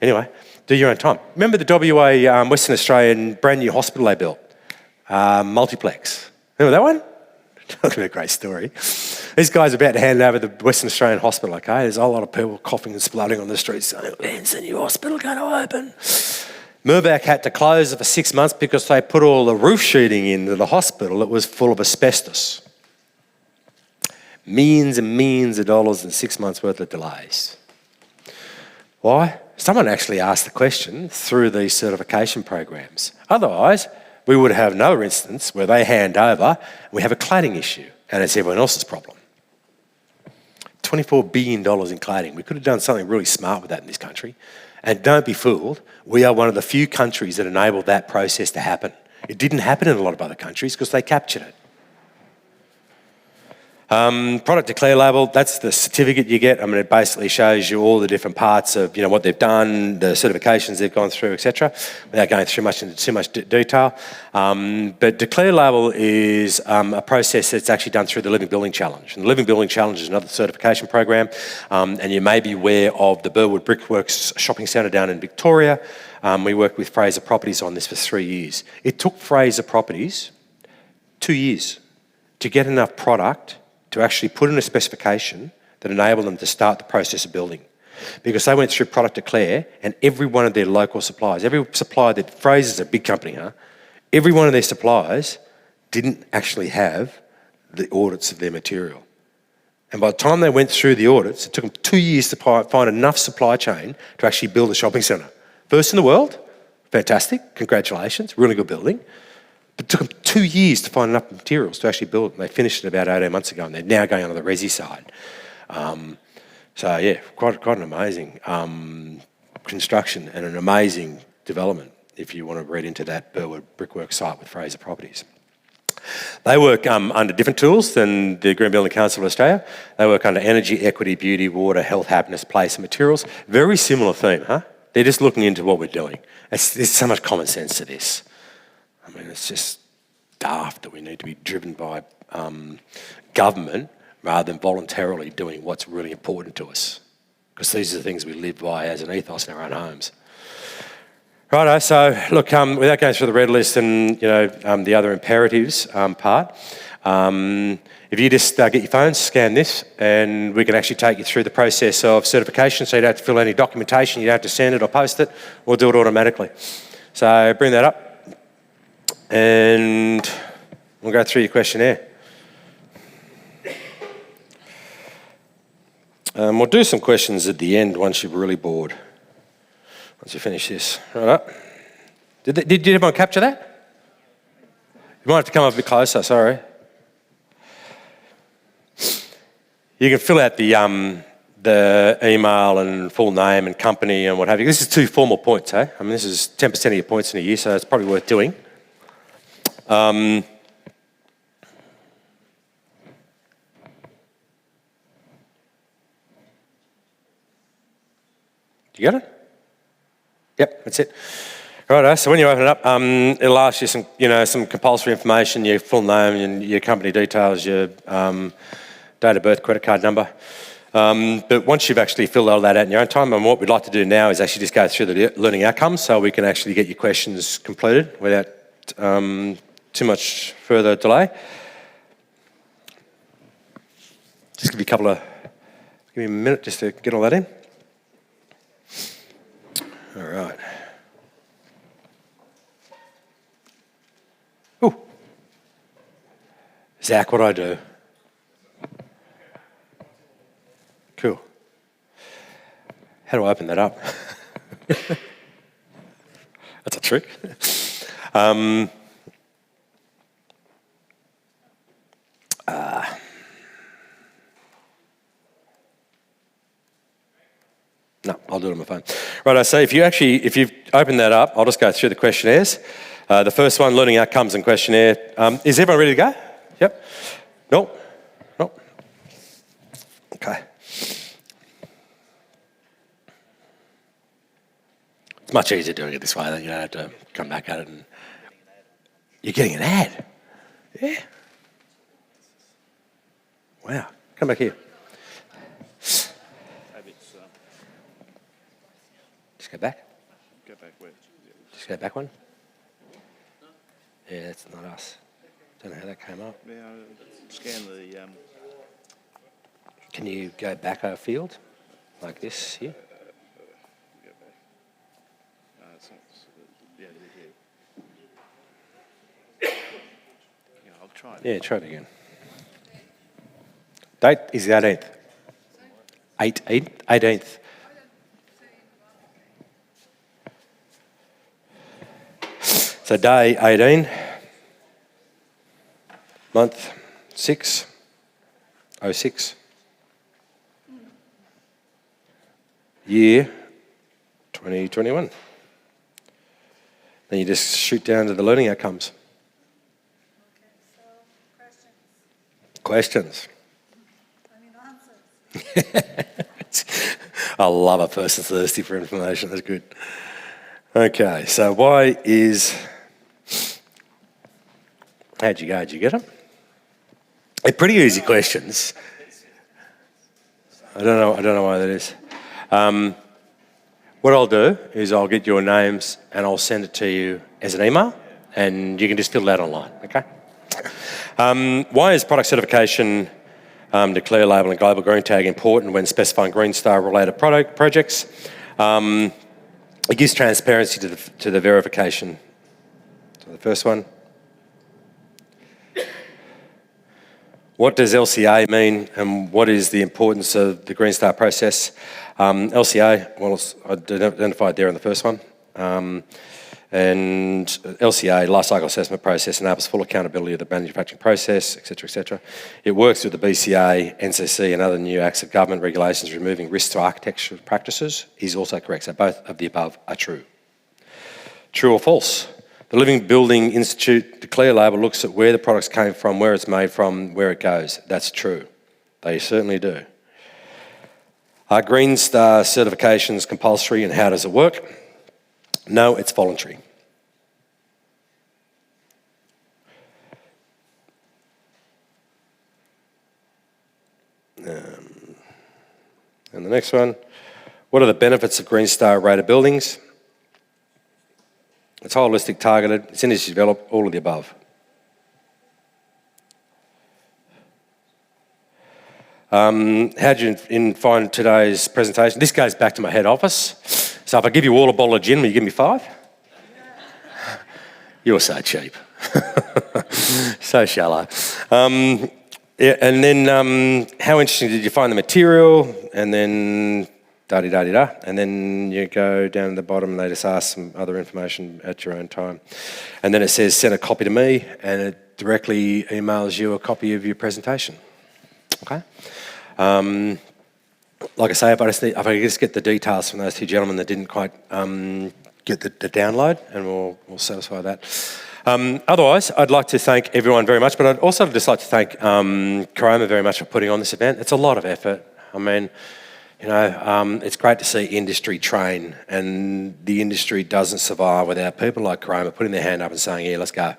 Anyway, do your own time. Remember the WA Western Australian brand new hospital they built? Multiplex. Remember that one? Talking about a great story. These guys are about to hand over the Western Australian hospital, okay? There's a lot of people coughing and splutting on the streets saying, when's the new hospital going to open? Mirvac had to close it for 6 months because they put all the roof sheeting into the hospital that was full of asbestos. Millions and millions of dollars and 6 months worth of delays. Why? Someone actually asked the question through these certification programs. Otherwise, we would have another instance where they hand over and we have a cladding issue and it's everyone else's problem. $24 billion in cladding. We could have done something really smart with that in this country. And don't be fooled, we are one of the few countries that enabled that process to happen. It didn't happen in a lot of other countries because they captured it. Product Declare label, that's the certificate you get. I mean, it basically shows you all the different parts of what they've done, the certifications they've gone through, etc. Without going through into too much detail. But Declare label is a process that's actually done through the Living Building Challenge. And the Living Building Challenge is another certification program. And you may be aware of the Burwood Brickworks shopping centre down in Victoria. We worked with Fraser Properties on this for 3 years. It took Fraser Properties 2 years to get enough product to actually put in a specification that enabled them to start the process of building. Because they went through Product Declare and every one of their local suppliers, every supplier that Fraser's a big company, every one of their suppliers didn't actually have the audits of their material. And by the time they went through the audits, it took them 2 years to find enough supply chain to actually build a shopping centre. First in the world, fantastic, congratulations, really good building. It took them 2 years to find enough materials to actually build it. And they finished it about 18 months ago and they're now going on the resi side. So yeah, quite an amazing construction and an amazing development if you want to read into that Burwood Brickworks site with Fraser Properties. They work under different tools than the Green Building Council of Australia. They work under energy, equity, beauty, water, health, happiness, place and materials. Very similar theme, huh? They're just looking into what we're doing. There's so much common sense to this. I mean, it's just daft that we need to be driven by government rather than voluntarily doing what's really important to us. Because these are the things we live by as an ethos in our own homes. Righto, so look, without going through the red list and the other imperatives part, if you just get your phone, scan this, and we can actually take you through the process of certification, so you don't have to fill any documentation, you don't have to send it or post it, we'll do it automatically. So bring that up. And we'll go through your questionnaire. We'll do some questions at the end once you're really bored. Once you finish this. All right. Did everyone capture that? You might have to come up a bit closer, sorry. You can fill out the email and full name and company and what have you. This is 2 formal points, eh? I mean, this is 10% of your points in a year, so it's probably worth doing. You got it? Yep, that's it. Righto, so when you open it up, it'll ask you some compulsory information, your full name and your company details, your date of birth, credit card number. But once you've actually filled all that out in your own time, and what we'd like to do now is actually just go through the learning outcomes so we can actually get your questions completed without too much further delay. Just give you a Give me a minute just to get all that in. All right. Ooh. Zach, what do I do? Cool. How do I open that up? That's a trick. No, I'll do it on my phone. Right, I say if you've opened that up, I'll just go through the questionnaires. The first one, learning outcomes and questionnaire. Is everyone ready to go? Yep. Nope. Okay. It's much easier doing it this way. Then you don't have to come back at it. And you're getting an ad. Yeah. Wow. Come back here. Just go back. Go back where? Just go back one. Yeah, that's not us. Don't know how that came up. Yeah, scan the. Can you go back a field like this here? Go back. No, it's not. Yeah, here. Yeah, I'll try it. Yeah, try it again. Date is the 18th. 18th. So day 18, month 6, 06, year 2021. Then you just shoot down to the learning outcomes. Okay, so questions. Questions. I mean answers. I love a person thirsty for information. That's good. Okay, so why is... How'd you go? Did you get them? They're pretty easy questions. I don't know why that is. What I'll do is I'll get your names and I'll send it to you as an email, and you can just fill that online. Okay. Why is product certification, declare label and global green tag important when specifying Green Star related product projects? It gives transparency to the verification. So the first one. What does LCA mean, and what is the importance of the Green Star process? LCA, well, it's identified there in the first one. And LCA, life cycle assessment process, enables full accountability of the manufacturing process, etc., etc. It works with the BCA, NCC, and other new acts of government regulations, removing risks to architecture practices, is also correct. So both of the above are true. True or false? The Living Building Institute Declare label looks at where the products came from, where it's made from, where it goes. That's true. They certainly do. Are Green Star certifications compulsory, and how does it work? No, it's voluntary. And the next one, what are the benefits of Green Star rated buildings? It's holistic, targeted, it's industry developed, all of the above. How did you find today's presentation? This goes back to my head office. So if I give you all a bottle of gin, will you give me 5? You're so cheap. So shallow. Yeah, and then how interesting did you find the material? And then da-di-da-di-da. And then you go down to the bottom and they just ask some other information at your own time. And then it says send a copy to me, and it directly emails you a copy of your presentation. Okay? Like I say, if I just get the details from those two gentlemen that didn't quite get the download, and we'll satisfy that. Otherwise, I'd like to thank everyone very much, but I'd also just like to thank Karoma very much for putting on this event. It's a lot of effort. I mean, you know, it's great to see industry train, and the industry doesn't survive without people like Karoma putting their hand up and saying, yeah, let's go.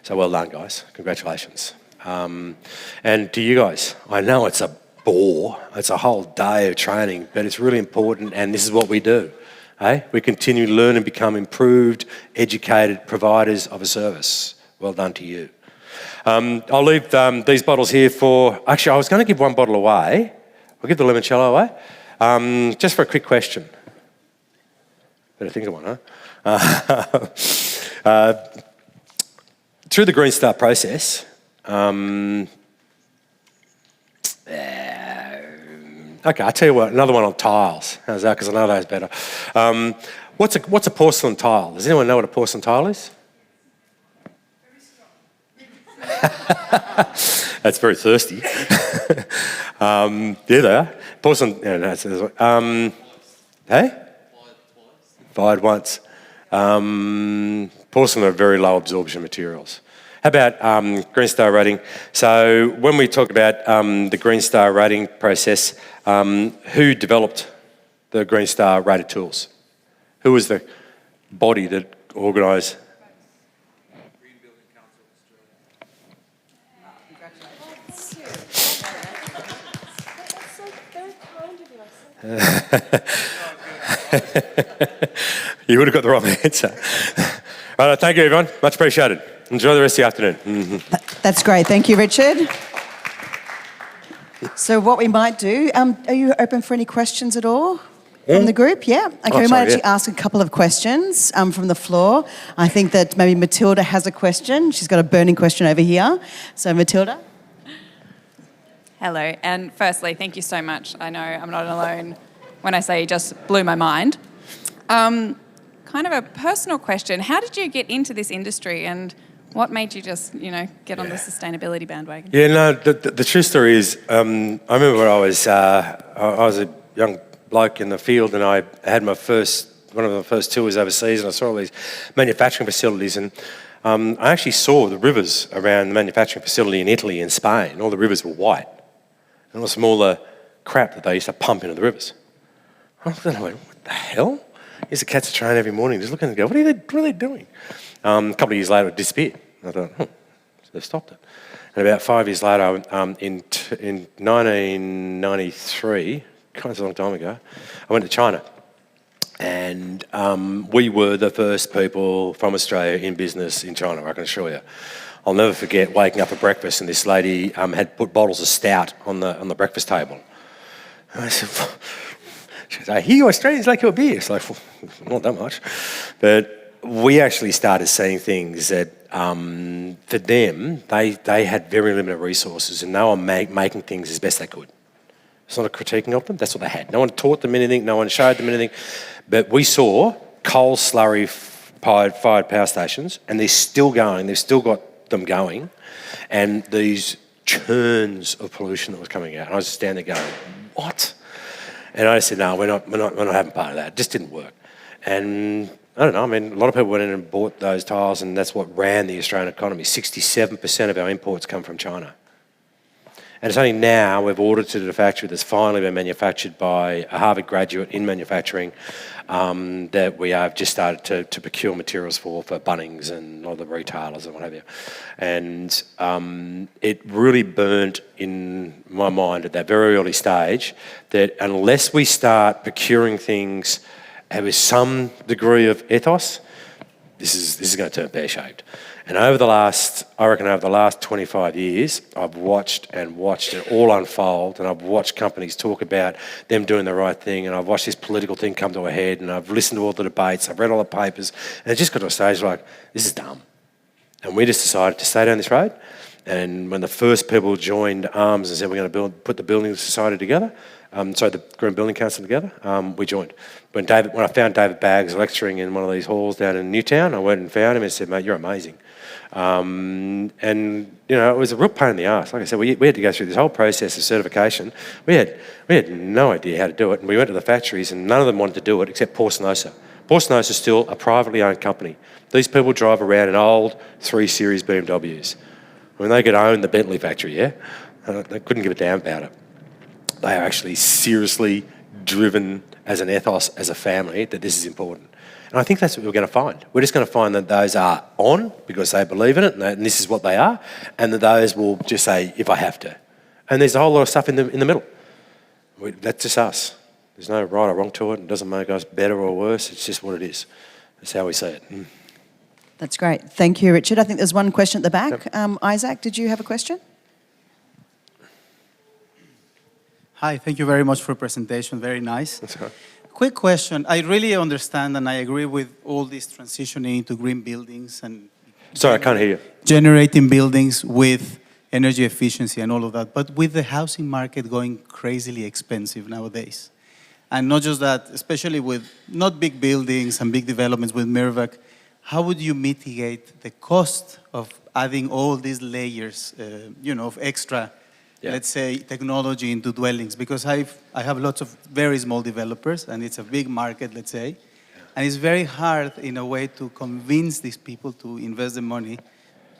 So well done, guys. Congratulations. And to you guys, I know it's a bore. It's a whole day of training, but it's really important, and this is what we do. Eh? We continue to learn and become improved, educated providers of a service. Well done to you. I'll leave these bottles here for... Actually, I was going to give one bottle away, We'll give the limoncello away. Just for a quick question. Better think of one, huh? Through the Green Star process, okay, I'll tell you what, another one on tiles. How's that? Because I know those better. What's a porcelain tile? Does anyone know what a porcelain tile is? That's very thirsty. Yeah, they are. Porcelain, yeah, no, hey? Fired once. Porcelain are very low absorption materials. How about Green Star rating? So when we talk about the Green Star rating process, who developed the Green Star rated tools? Who was the body that organised? You would have got the wrong answer. All right, thank you, everyone. Much appreciated. Enjoy the rest of the afternoon. Mm-hmm. That's great. Thank you, Richard. So what we might do, are you open for any questions at all from the group? Yeah? Okay, we might actually ask a couple of questions from the floor. I think that maybe Matilda has a question. She's got a burning question over here. So Matilda? Hello, and firstly, thank you so much. I know I'm not alone when I say you just blew my mind. Kind of a personal question. How did you get into this industry and what made you just, get on the sustainability bandwagon? Yeah, no, the true story is I remember when I was a young bloke in the field and I had one of my first tours overseas and I saw all these manufacturing facilities and I actually saw the rivers around the manufacturing facility in Italy and Spain. All the rivers were white. And it was all the crap that they used to pump into the rivers. I was like, what the hell? I used to catch the train every morning just looking and go, what are they doing? A couple of years later, it disappeared. I thought, so they've stopped it. And about 5 years later, in 1993, quite a long time ago, I went to China. And we were the first people from Australia in business in China, I can assure you. I'll never forget waking up for breakfast and this lady had put bottles of stout on the breakfast table. And I said, she said, I hear you Australians like your beer. It's like, not that much. But we actually started seeing things that for them, they had very limited resources and they were making things as best they could. It's not a critiquing of them, that's what they had. No one taught them anything, no one showed them anything. But we saw coal slurry-fired power stations and they're still going, they've still got them going, and these churns of pollution that was coming out. And I was just standing there going, what? And I just said, no, we're not having part of that. It just didn't work. And I don't know, I mean, a lot of people went in and bought those tiles and that's what ran the Australian economy. 67% of our imports come from China. And it's only now we've audited a factory that's finally been manufactured by a Harvard graduate in manufacturing that we have just started to procure materials for Bunnings and all the retailers and what have you. And it really burnt in my mind at that very early stage that unless we start procuring things with some degree of ethos, this is going to turn pear-shaped. And over the last 25 years, I've watched it all unfold, and I've watched companies talk about them doing the right thing, and I've watched this political thing come to a head, and I've listened to all the debates, I've read all the papers, and it just got to a stage like, this is dumb. And we just decided to stay down this road, and when the first people joined arms and said we're going to put the building society together, the Green Building Council together, we joined. When I found David Baggs lecturing in one of these halls down in Newtown, I went and found him and said, mate, you're amazing. And, it was a real pain in the arse. Like I said, we had to go through this whole process of certification. We had no idea how to do it. And we went to the factories and none of them wanted to do it except Porcenosa. Porcenosa is still a privately owned company. These people drive around in old 3 Series BMWs. I mean, they could own the Bentley factory, yeah? They couldn't give a damn about it. They are actually seriously driven as an ethos, as a family, that this is important. And I think that's what we're going to find. We're just going to find that those are on because they believe in it and this is what they are, and that those will just say, if I have to. And there's a whole lot of stuff in the middle. That's just us. There's no right or wrong to it. It doesn't make us better or worse. It's just what it is. That's how we see it. That's great. Thank you, Richard. I think there's one question at the back. Yep. Isaac, did you have a question? Hi, thank you very much for your presentation. Very nice. That's right. Quick question. I really understand and I agree with all this transitioning to green buildings and Sorry, I can't hear you. generating buildings with energy efficiency and all of that. But with the housing market going crazily expensive nowadays, and not just that, especially with not big buildings and big developments with Mirvac, how would you mitigate the cost of adding all these layers, of extra, let's say, technology into dwellings? Because I have lots of very small developers, and it's a big market, let's say, and it's very hard in a way to convince these people to invest the money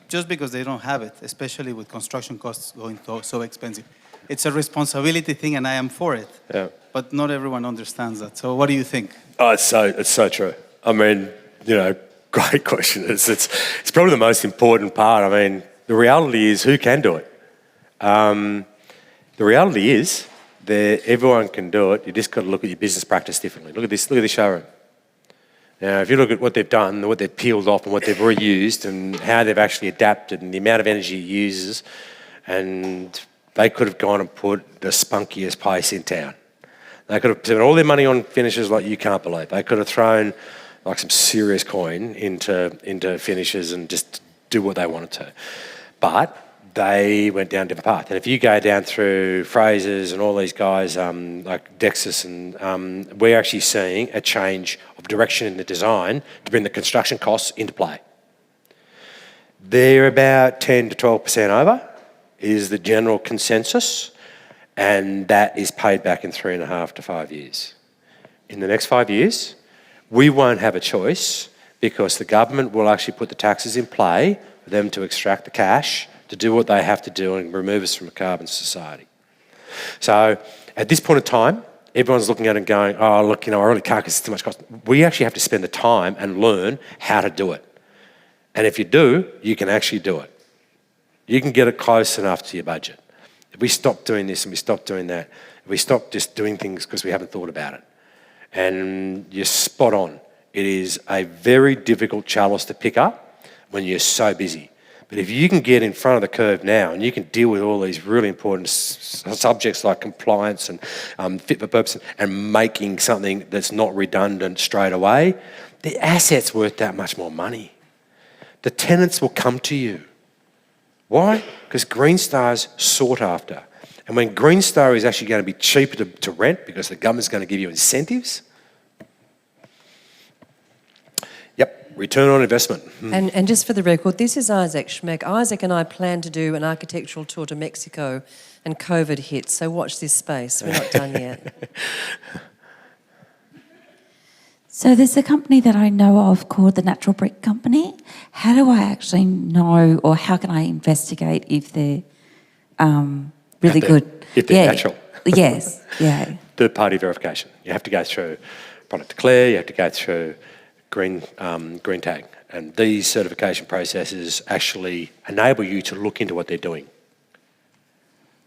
just because they don't have it, especially with construction costs going so expensive. It's a responsibility thing, and I am for it. Yeah. But not everyone understands that. So what do you think? Oh, it's so true. I mean, great question. It's probably the most important part. I mean, the reality is who can do it. The reality is that everyone can do it. You just got to look at your business practice differently. Look at this showroom. Now, if you look at what they've done, what they've peeled off and what they've reused and how they've actually adapted and the amount of energy it uses, and they could have gone and put the spunkiest place in town. They could have spent all their money on finishes like you can't believe. They could have thrown like some serious coin into finishes and just do what they wanted to. But they went down a different path. And if you go down through Fraser's and all these guys like Dexus, and we're actually seeing a change of direction in the design to bring the construction costs into play. They're about 10 to 12% over is the general consensus, and that is paid back in 3.5 to 5 years. In the next 5 years, we won't have a choice because the government will actually put the taxes in play for them to extract the cash to do what they have to do and remove us from a carbon society. So at this point in time, everyone's looking at it and going, oh, look, I really can't because it's too much cost. We actually have to spend the time and learn how to do it. And if you do, you can actually do it. You can get it close enough to your budget. If we stop doing this and we stop doing that, if we stop just doing things because we haven't thought about it, and you're spot on. It is a very difficult chalice to pick up when you're so busy. But if you can get in front of the curve now and you can deal with all these really important subjects like compliance and fit for purpose and making something that's not redundant straight away, the asset's worth that much more money. The tenants will come to you. Why? Because Green Star's sought after. And when Green Star is actually going to be cheaper to rent because the government's going to give you incentives, return on investment. And just for the record, this is Isaac Schmeck. Isaac and I plan to do an architectural tour to Mexico and COVID hit, so watch this space. We're not done yet. So there's a company that I know of called the Natural Brick Company. How do I actually know, or how can I investigate if they're really good? If they're natural. Yes, yeah. Third-party verification. You have to go through Product Declare, you have to go through Green Tag. And these certification processes actually enable you to look into what they're doing.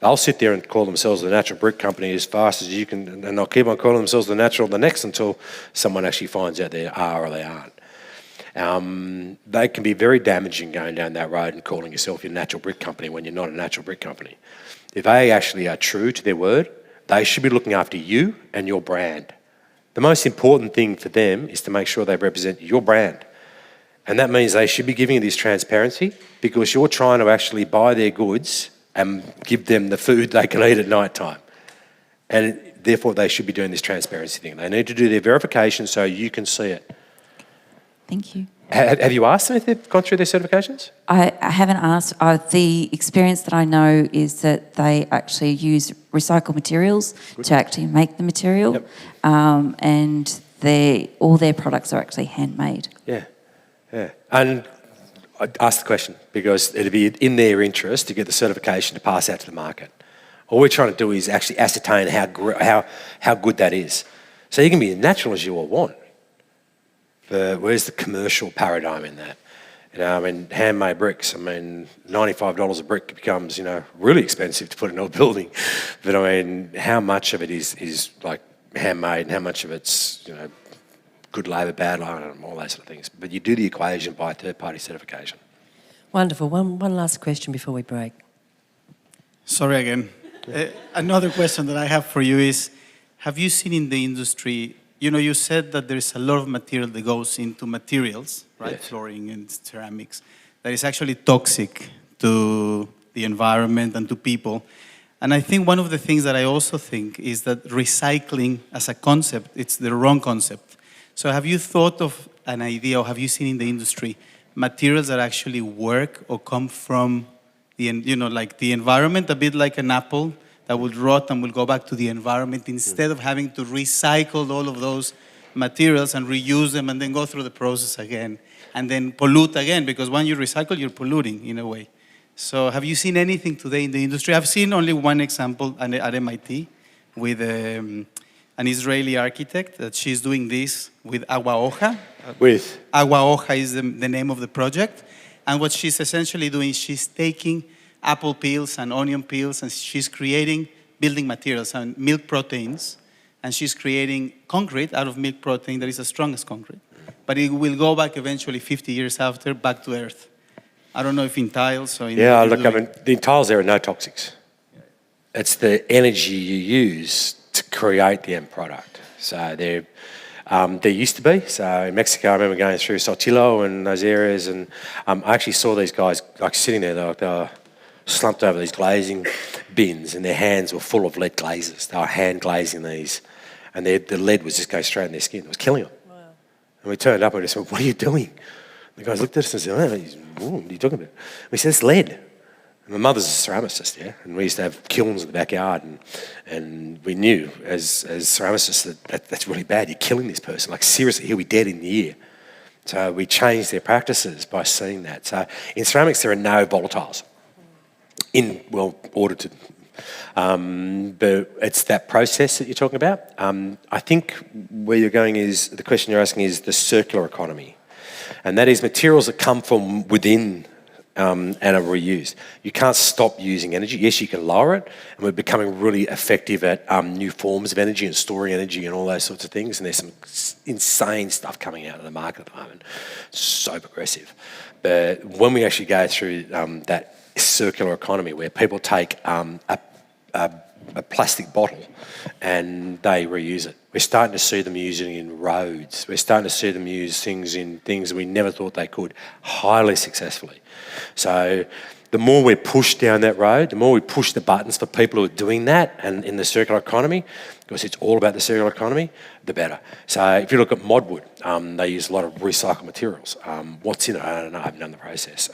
They'll sit there and call themselves the Natural Brick Company as fast as you can, and they'll keep on calling themselves the Natural the next until someone actually finds out they are or they aren't. They can be very damaging going down that road and calling yourself your Natural Brick Company when you're not a Natural Brick Company. If they actually are true to their word, they should be looking after you and your brand. The most important thing for them is to make sure they represent your brand. And that means they should be giving you this transparency because you're trying to actually buy their goods and give them the food they can eat at night time. And therefore they should be doing this transparency thing. They need to do their verification so you can see it. Thank you. Have you asked them if they've gone through their certifications? I haven't asked. The experience that I know is that they actually use recycled materials to actually make the material. Yep. And all their products are actually handmade. Yeah. And I asked the question because it'd be in their interest to get the certification to pass out to the market. All we're trying to do is actually ascertain how good that is. So you can be as natural as you all want. But where's the commercial paradigm in that? Handmade bricks, $95 a brick becomes, really expensive to put in a building. But how much of it is like handmade and how much of it's, good labour, bad labour, and all those sort of things. But you do the equation by third-party certification. Wonderful. One last question before we break. Sorry again. Another question that I have for you is, have you seen in the industry, you said that there's a lot of material that goes into materials, right? Yes. Flooring and ceramics, that is actually toxic to the environment and to people. And I think one of the things that I also think is that recycling as a concept, it's the wrong concept. So have you thought of an idea, or have you seen in the industry materials that actually work or come from like the environment, a bit like an apple that would rot and will go back to the environment, instead of having to recycle all of those materials and reuse them and then go through the process again and then pollute again, because when you recycle, you're polluting in a way. So have you seen anything today in the industry? I've seen only one example at MIT with an Israeli architect that she's doing this with agua hoja. With? Agua hoja is the name of the project. And what she's essentially doing is she's taking apple peels and onion peels and she's creating building materials and milk proteins. And she's creating concrete out of milk protein that is as strong as concrete. But it will go back eventually 50 years after, back to earth. I don't know if in tiles or in... Yeah, look, I mean, the tiles there are no toxics. It's the energy you use to create the end product. So there used to be. So in Mexico, I remember going through Saltillo and those areas, and I actually saw these guys like sitting there. They were slumped over these glazing bins, and their hands were full of lead glazes. They were hand glazing these, and the lead was just going straight in their skin. It was killing them. Wow. And we turned up and we said, "What are you doing?" The guys looked at us and said, "Oh, what are you talking about?" We said, "It's lead." And my mother's a ceramicist, yeah, and we used to have kilns in the backyard, and we knew as ceramicists that's really bad. You're killing this person. Like, seriously, he'll be dead in the year. So we changed their practices by seeing that. So in ceramics, there are no volatiles audited. But it's that process that you're talking about. I think where you're going is, the question you're asking is the circular economy. And that is materials that come from within and are reused. You can't stop using energy. Yes, you can lower it, and we're becoming really effective at new forms of energy and storing energy and all those sorts of things, and there's some insane stuff coming out of the market at the moment. So progressive. But when we actually go through that circular economy where people take a plastic bottle and they reuse it. We're starting to see them using it in roads. We're starting to see them use things in things we never thought they could, highly successfully. So the more we push down that road, the more we push the buttons for people who are doing that and in the circular economy, because it's all about the circular economy, the better. So if you look at Modwood, they use a lot of recycled materials. What's in it? I don't know. I haven't done the process.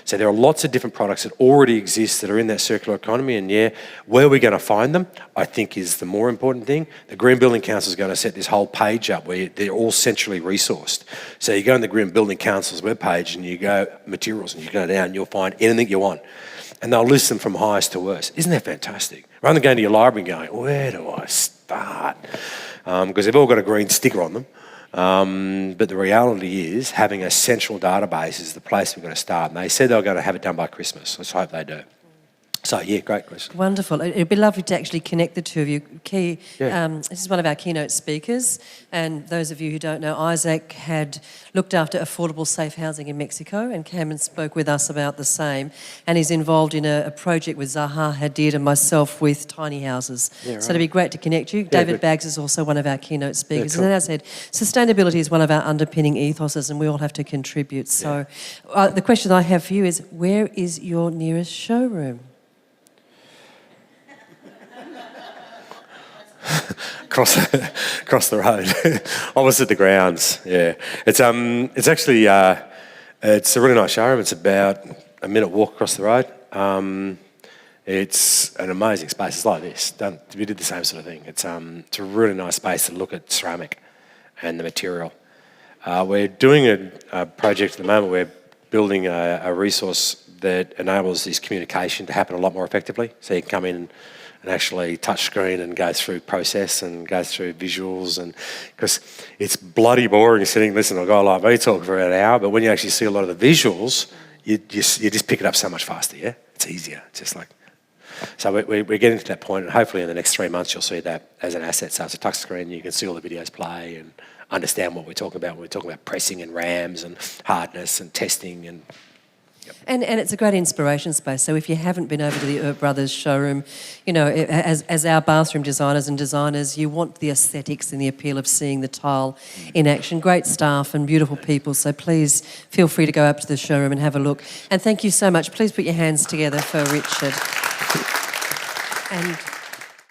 So there are lots of different products that already exist that are in that circular economy, and yeah, where we're going to find them, I think, is the more important thing. The Green Building Council is going to set this whole page up where they're all centrally resourced. So you go on the Green Building Council's webpage and you go materials and you go down and you'll find anything you want. And they'll list them from highest to worst. Isn't that fantastic? Rather than going to your library and going, where do I start? Because they've all got a green sticker on them. But the reality is having a central database is the place we're going to start. And they said they were going to have it done by Christmas. Let's hope they do. So, yeah, great question. Wonderful. It'd be lovely to actually connect the two of you. This is one of our keynote speakers, and those of you who don't know, Isaac had looked after affordable safe housing in Mexico and came and spoke with us about the same, and he's involved in a project with Zaha Hadid and myself with tiny houses. Yeah, right. So it'd be great to connect you. David Baggs is also one of our keynote speakers. Yeah, cool. And as I said, sustainability is one of our underpinning ethoses, and we all have to contribute. So the question I have for you is, where is your nearest showroom? Across the road, opposite the grounds. Yeah, it's actually it's a really nice showroom. It's about a minute walk across the road. It's an amazing space. It's like this. We did the same sort of thing. It's a really nice space to look at ceramic and the material. We're doing a project at the moment. We're building a resource that enables this communication to happen a lot more effectively. So you can come in and actually touch screen and go through process and go through visuals, and because it's bloody boring sitting listening to a guy like me talk for an hour, but when you actually see a lot of the visuals, you just pick it up so much faster. Yeah, it's easier. It's just like, so we're getting to that point, and hopefully in the next 3 months you'll see that as an asset. So it's a touch screen, you can see all the videos play and understand what we're talking about when we're talking about pressing and RAMs and hardness and testing and. And it's a great inspiration space. So if you haven't been over to the Earp Brothers showroom, you know, as our bathroom designers, you want the aesthetics and the appeal of seeing the tile in action. Great staff and beautiful people. So please feel free to go up to the showroom and have a look. And thank you so much. Please put your hands together for Richard. And